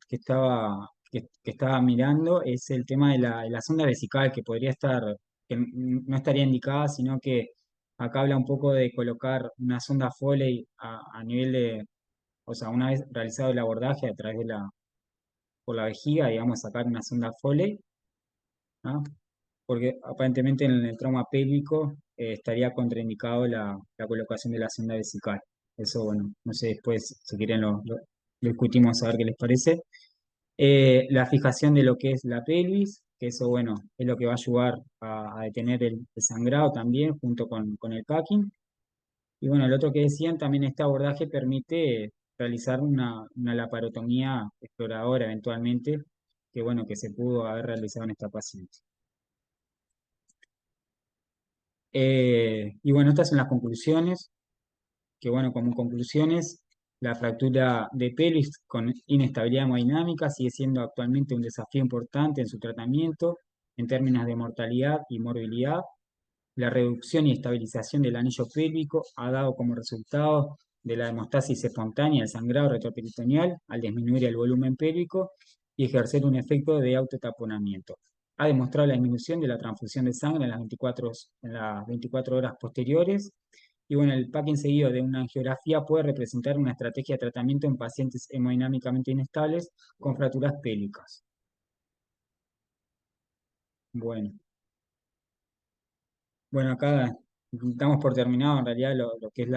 estaba mirando es el tema de la sonda vesical, que podría estar, no estaría indicada, sino que acá habla un poco de colocar una sonda Foley a nivel de, o sea, una vez realizado el abordaje a través por la vejiga, digamos, sacar una sonda Foley, ¿no? Porque aparentemente en el trauma pélvico estaría contraindicado la colocación de la sonda vesical. Eso, bueno, no sé, después, si quieren, lo discutimos a ver qué les parece. La fijación de lo que es la pelvis, que eso, bueno, es lo que va a ayudar a detener el sangrado también, junto con el packing. Y bueno, el otro que decían, también este abordaje permite realizar una laparotomía exploradora eventualmente, que bueno, que se pudo haber realizado en esta paciente. Y bueno, estas son las conclusiones, que bueno, como conclusiones, la fractura de pelvis con inestabilidad hemodinámica sigue siendo actualmente un desafío importante en su tratamiento en términos de mortalidad y morbilidad. La reducción y estabilización del anillo pélvico ha dado como resultado de la hemostasis espontánea el sangrado retroperitoneal al disminuir el volumen pélvico y ejercer un efecto de autotaponamiento. Ha demostrado la disminución de la transfusión de sangre en las 24 horas posteriores. Y bueno, el packing seguido de una angiografía puede representar una estrategia de tratamiento en pacientes hemodinámicamente inestables con fracturas pélvicas. Bueno, acá damos por terminado en realidad lo que es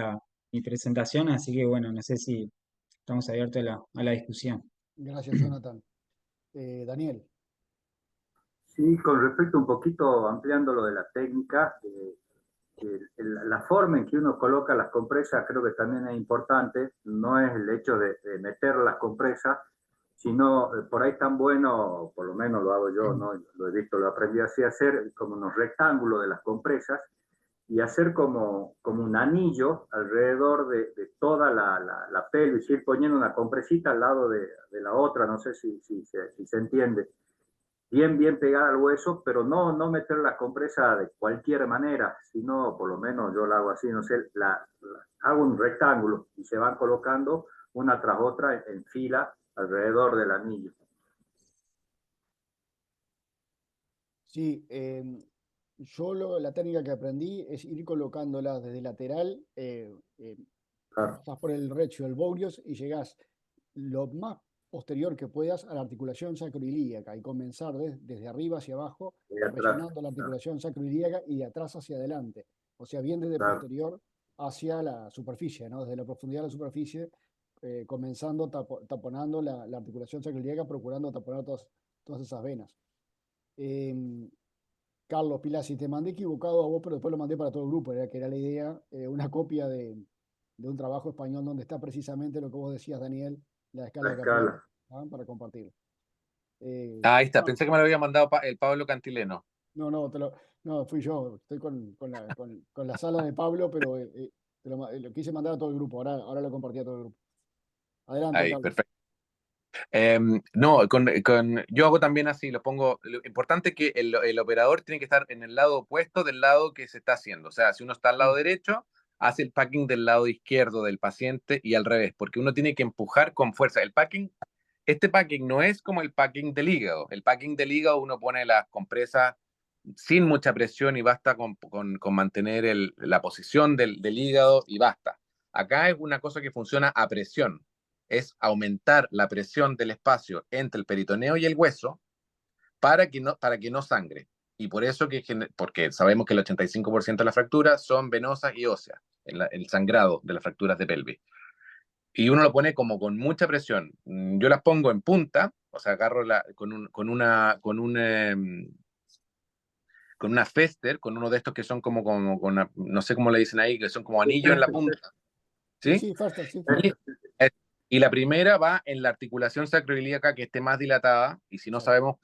mi presentación, así que bueno, no sé si estamos abiertos a la discusión. Gracias, Jonathan. Daniel. Sí, con respecto un poquito, ampliando lo de la técnica, la forma en que uno coloca las compresas creo que también es importante. No es el hecho de meter las compresas, sino por ahí tan bueno, por lo menos lo hago yo, ¿no? Lo he visto, lo aprendí así, a hacer como unos rectángulos de las compresas y hacer como un anillo alrededor de toda la pelvis, ir poniendo una compresita al lado de la otra, no sé si se entiende. Bien pegada al hueso, pero no meter la compresa de cualquier manera, sino por lo menos yo la hago así, no sé, hago un rectángulo y se van colocando una tras otra en fila alrededor del anillo. Sí, yo la técnica que aprendí es ir colocándola desde lateral, Claro. estás por el recto, el bourios, y llegás lo más posterior que puedas a la articulación sacroilíaca y comenzar desde arriba hacia abajo, presionando la articulación sacroilíaca y de atrás hacia adelante. O sea, bien desde posterior hacia la superficie, ¿no? Desde la profundidad de la superficie, comenzando taponando la articulación sacroilíaca, procurando taponar todas esas venas. Carlos Pilar, si te mandé equivocado a vos, pero después lo mandé para todo el grupo, que era la idea, una copia de un trabajo español donde está precisamente lo que vos decías, Daniel, la escala de Capelli, para compartirlo. Ahí está, pensé que me lo había mandado el Pablo Cantileno. No, fui yo, estoy con la sala de Pablo, pero lo quise mandar a todo el grupo, ahora lo compartí a todo el grupo. Adelante, Ahí, Carlos. perfecto. No, yo hago también así, lo pongo. Lo importante es que el operador tiene que estar en el lado opuesto del lado que se está haciendo. O sea, si uno está al lado derecho, hace el packing del lado izquierdo del paciente y al revés, porque uno tiene que empujar con fuerza. Este packing no es como el packing del hígado. El packing del hígado uno pone las compresas sin mucha presión y basta con mantener la posición del hígado y basta. Acá es una cosa que funciona a presión, es aumentar la presión del espacio entre el peritoneo y el hueso para que no sangre. Y por eso porque sabemos que el 85% de las fracturas son venosas y óseas, el sangrado de las fracturas de pelvis. Y uno lo pone como con mucha presión. Yo las pongo en punta, o sea, agarro con una fester, con uno de estos que son no sé cómo le dicen ahí, que son como anillos en la punta. ¿Sí? Sí, Faster, sí. Y la primera va en la articulación sacroiliaca que esté más dilatada, y si no sabemos,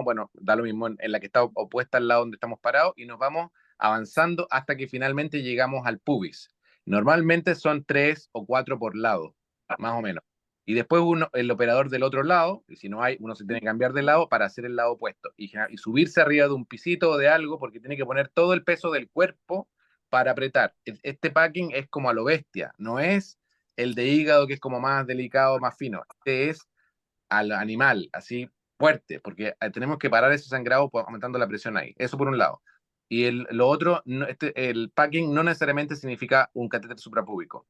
bueno, da lo mismo en la que está opuesta al lado donde estamos parados, y nos vamos avanzando hasta que finalmente llegamos al pubis. Normalmente son 3 o 4 por lado, más o menos. Y después el operador del otro lado, y si no hay, uno se tiene que cambiar de lado para hacer el lado opuesto, y subirse arriba de un pisito o de algo, porque tiene que poner todo el peso del cuerpo para apretar. Este packing es como a lo bestia, no es el de hígado, que es como más delicado, más fino. Este es al animal, así fuerte, porque tenemos que parar ese sangrado aumentando la presión ahí. Eso por un lado. Y lo otro, el packing no necesariamente significa un catéter suprapúbico.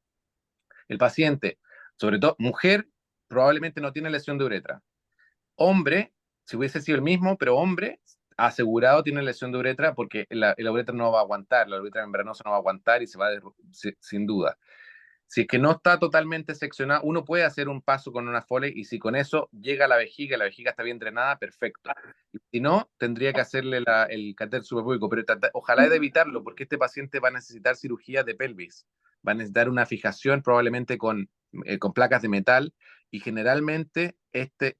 El paciente, sobre todo mujer, probablemente no tiene lesión de uretra. Hombre, si hubiese sido el mismo, pero hombre, asegurado tiene lesión de uretra porque la uretra no va a aguantar, la uretra membranosa no va a aguantar y se va sin duda. Si es que no está totalmente seccionado, uno puede hacer un paso con una Foley y si con eso llega a la vejiga está bien drenada, perfecto. Y si no, tendría que hacerle el catéter suprapúbico, pero ojalá de evitarlo, porque este paciente va a necesitar cirugía de pelvis, va a necesitar una fijación probablemente con placas de metal, y generalmente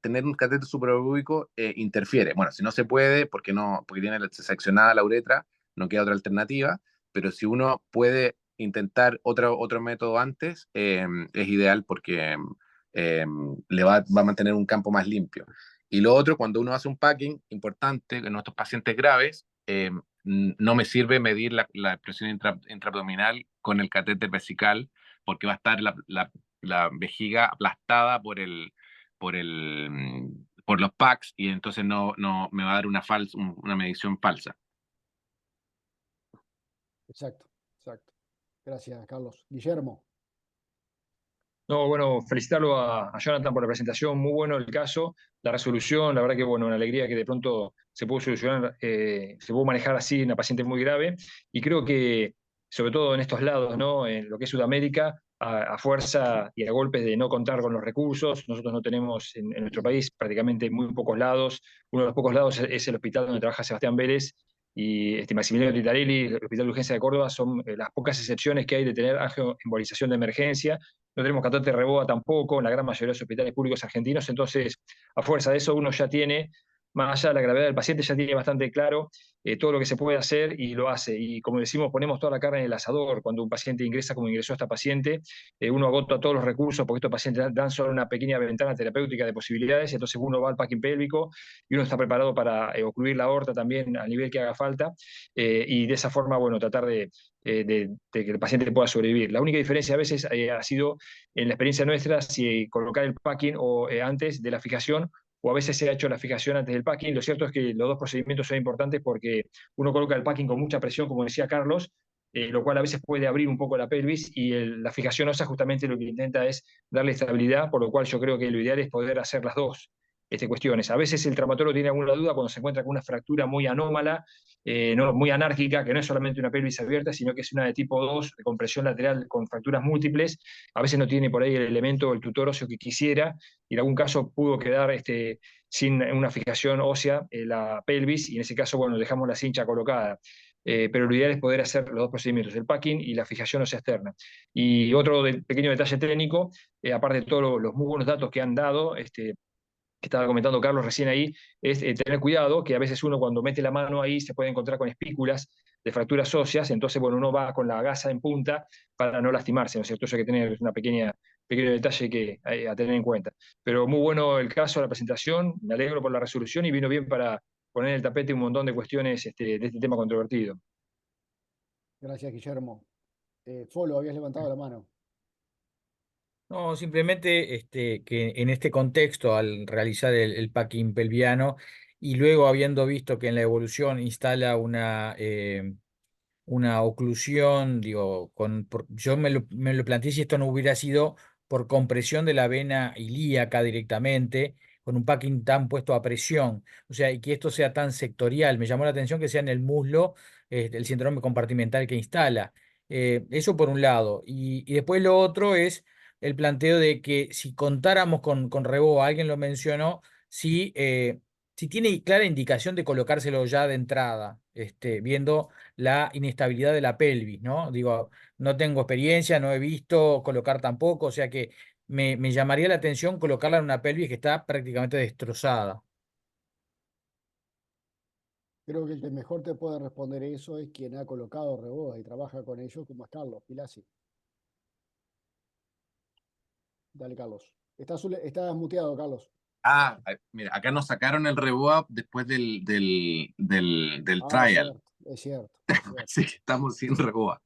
tener un catéter suprapúbico interfiere. Bueno, si no se puede, porque tiene seccionada la uretra, no queda otra alternativa, pero si uno puede intentar otro método antes, es ideal porque le va a mantener un campo más limpio. Y lo otro, cuando uno hace un packing, importante en nuestros pacientes graves, no me sirve medir la presión intraabdominal con el catéter vesical, porque va a estar la vejiga aplastada por los packs, y entonces no me va a dar una medición falsa. Exacto, exacto. Gracias, Carlos. Guillermo. No, bueno, felicitarlo a Jonathan por la presentación, muy bueno el caso, la resolución, la verdad que bueno, una alegría que de pronto se pudo solucionar, se pudo manejar así una paciente muy grave, y creo que sobre todo en estos lados, ¿no? En lo que es Sudamérica, a fuerza y a golpes de no contar con los recursos, nosotros no tenemos en nuestro país prácticamente muy pocos lados, uno de los pocos lados es el hospital donde trabaja Sebastián Vélez, y Maximiliano Titarelli, el Hospital de Urgencia de Córdoba, son las pocas excepciones que hay de tener angioembolización de emergencia. No tenemos catéter reboa tampoco en la gran mayoría de los hospitales públicos argentinos, entonces a fuerza de eso uno ya tiene, más allá de la gravedad del paciente, ya tiene bastante claro todo lo que se puede hacer y lo hace. Y como decimos, ponemos toda la carne en el asador. Cuando un paciente ingresa, como ingresó esta paciente, uno agota todos los recursos porque estos pacientes dan solo una pequeña ventana terapéutica de posibilidades, y entonces uno va al packing pélvico y uno está preparado para ocluir la aorta también al nivel que haga falta, y de esa forma, bueno, tratar de que el paciente pueda sobrevivir. La única diferencia a veces ha sido en la experiencia nuestra si colocar el packing o antes de la fijación, o a veces se ha hecho la fijación antes del packing. Lo cierto es que los dos procedimientos son importantes porque uno coloca el packing con mucha presión, como decía Carlos, lo cual a veces puede abrir un poco la pelvis, y la fijación ósea justamente lo que intenta es darle estabilidad, por lo cual yo creo que lo ideal es poder hacer las dos cuestiones. A veces el traumatólogo tiene alguna duda cuando se encuentra con una fractura muy anómala, no, muy anárquica, que no es solamente una pelvis abierta, sino que es una de tipo 2, de compresión lateral con fracturas múltiples. A veces no tiene por ahí el elemento, el tutor óseo que quisiera, y en algún caso pudo quedar sin una fijación ósea la pelvis, y en ese caso, bueno, dejamos la cincha colocada. Pero lo ideal es poder hacer los dos procedimientos, el packing y la fijación ósea externa. Y otro pequeño detalle técnico, aparte de todos los muy buenos datos que han dado, que estaba comentando Carlos recién ahí, es tener cuidado, que a veces uno cuando mete la mano ahí se puede encontrar con espículas de fracturas óseas, entonces bueno, uno va con la gasa en punta para no lastimarse, ¿no es cierto? Eso hay que tener una pequeño detalle que a tener en cuenta. Pero muy bueno el caso, la presentación, me alegro por la resolución y vino bien para poner en el tapete un montón de cuestiones de este tema controvertido. Gracias, Guillermo. Folo, habías levantado la mano. No, simplemente que en este contexto, al realizar el packing pelviano y luego habiendo visto que en la evolución instala una oclusión, digo, yo me lo planteé si esto no hubiera sido por compresión de la vena ilíaca directamente, con un packing tan puesto a presión, o sea, y que esto sea tan sectorial. Me llamó la atención que sea en el muslo, el síndrome compartimental que instala. Eso por un lado. Y después lo otro es el planteo de que si contáramos con Reboa, alguien lo mencionó, si tiene clara indicación de colocárselo ya de entrada, viendo la inestabilidad de la pelvis, ¿no? Digo, no tengo experiencia, no he visto colocar tampoco, o sea que me llamaría la atención colocarla en una pelvis que está prácticamente destrozada. Creo que el que mejor te puede responder eso es quien ha colocado Reboa y trabaja con ellos, como es Carlos Pilasi. Dale, Carlos. Estás muteado, Carlos. Mira, acá nos sacaron el Reboa después del Ah, trial, es cierto. así que estamos sin Reboa.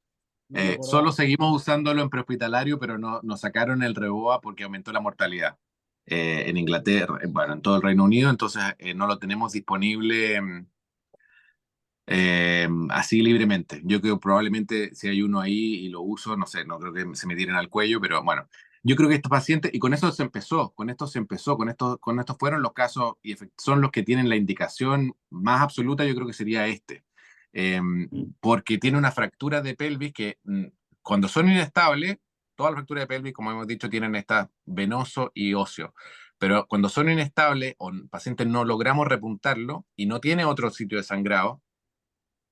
No me Solo acordaba. seguimos usándolo en prehospitalario, pero no, nos sacaron el Reboa porque aumentó la mortalidad en Inglaterra, bueno, en todo el Reino Unido, entonces no lo tenemos disponible así libremente. Yo creo probablemente si hay uno ahí y lo uso, no sé, no creo que se me tiren al cuello, pero bueno, yo creo que estos pacientes, y con esto se empezó, con estos fueron los casos y son los que tienen la indicación más absoluta, yo creo que sería este. Eh, Porque tiene una fractura de pelvis que cuando son inestables, todas las fracturas de pelvis, como hemos dicho, tienen esta venoso y óseo. Pero cuando son inestables o el paciente no logramos repuntarlo y no tiene otro sitio de sangrado,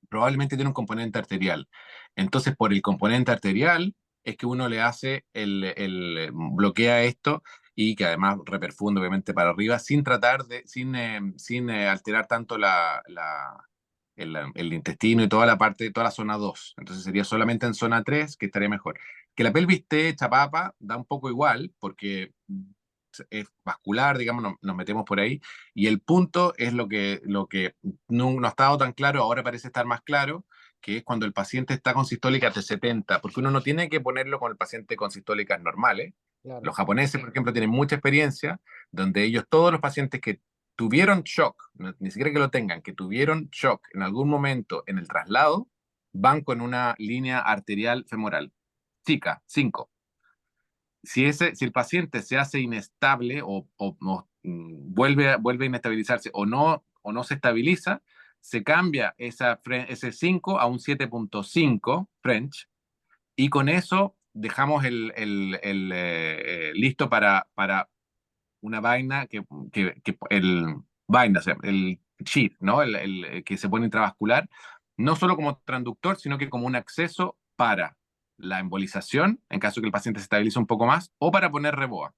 probablemente tiene un componente arterial. Entonces, por el componente arterial es que uno le hace bloquea esto y que además reperfunde obviamente para arriba sin tratar de, sin alterar tanto el intestino y toda la parte, toda la zona 2. Entonces sería solamente en zona 3 que estaría mejor. Que la pelvis esté hecha papa da un poco igual porque es vascular, digamos, nos metemos por ahí. Y el punto es lo que no ha estado tan claro, ahora parece estar más claro, que es cuando el paciente está con sistólicas de 70, porque uno no tiene que ponerlo con el paciente con sistólicas normales. Claro. Los japoneses, por ejemplo, tienen mucha experiencia, donde ellos, todos los pacientes que tuvieron shock, ni siquiera que lo tengan, que tuvieron shock en algún momento en el traslado, van con una línea arterial femoral, chica, 5. Si el paciente se hace inestable vuelve a inestabilizarse o no se estabiliza, se cambia ese 5 a un 7.5 French y con eso dejamos listo para una vaina vaina, o sea, el sheath, ¿no? El que se pone intravascular, no solo como transductor, sino que como un acceso para la embolización, en caso que el paciente se estabilice un poco más, o para poner Reboa.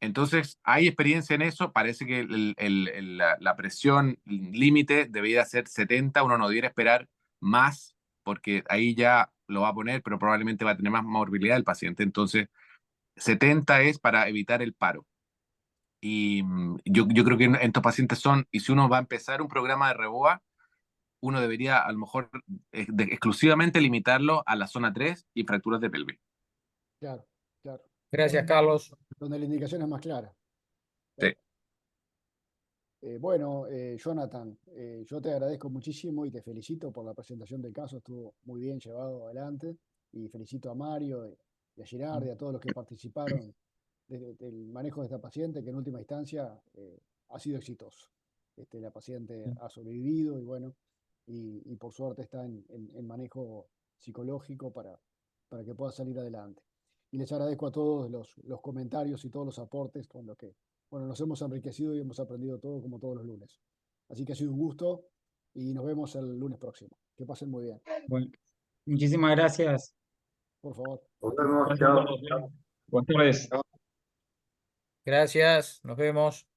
Entonces, hay experiencia en eso, parece que la presión límite debería ser 70, uno no debería esperar más, porque ahí ya lo va a poner, pero probablemente va a tener más morbilidad el paciente. Entonces, 70 es para evitar el paro. Y yo creo que en estos pacientes y si uno va a empezar un programa de Reboa, uno debería a lo mejor exclusivamente limitarlo a la zona 3 y fracturas de pelvis. Claro, claro. Gracias, Carlos. Donde la indicación es más clara. Sí. Bueno, Jonathan, yo te agradezco muchísimo y te felicito por la presentación del caso, estuvo muy bien llevado adelante y felicito a Mario y a Girardi, a todos los que participaron del manejo de esta paciente, que en última instancia ha sido exitoso. La paciente ha sobrevivido y bueno, y por suerte está en manejo psicológico para que pueda salir adelante. Y les agradezco a todos los comentarios y todos los aportes con los que bueno, nos hemos enriquecido y hemos aprendido todo como todos los lunes. Así que ha sido un gusto y nos vemos el lunes próximo. Que pasen muy bien. Bueno, muchísimas gracias. Por favor. Nos vemos, Gracias a chao. todos. Buenas tardes. Gracias, nos vemos.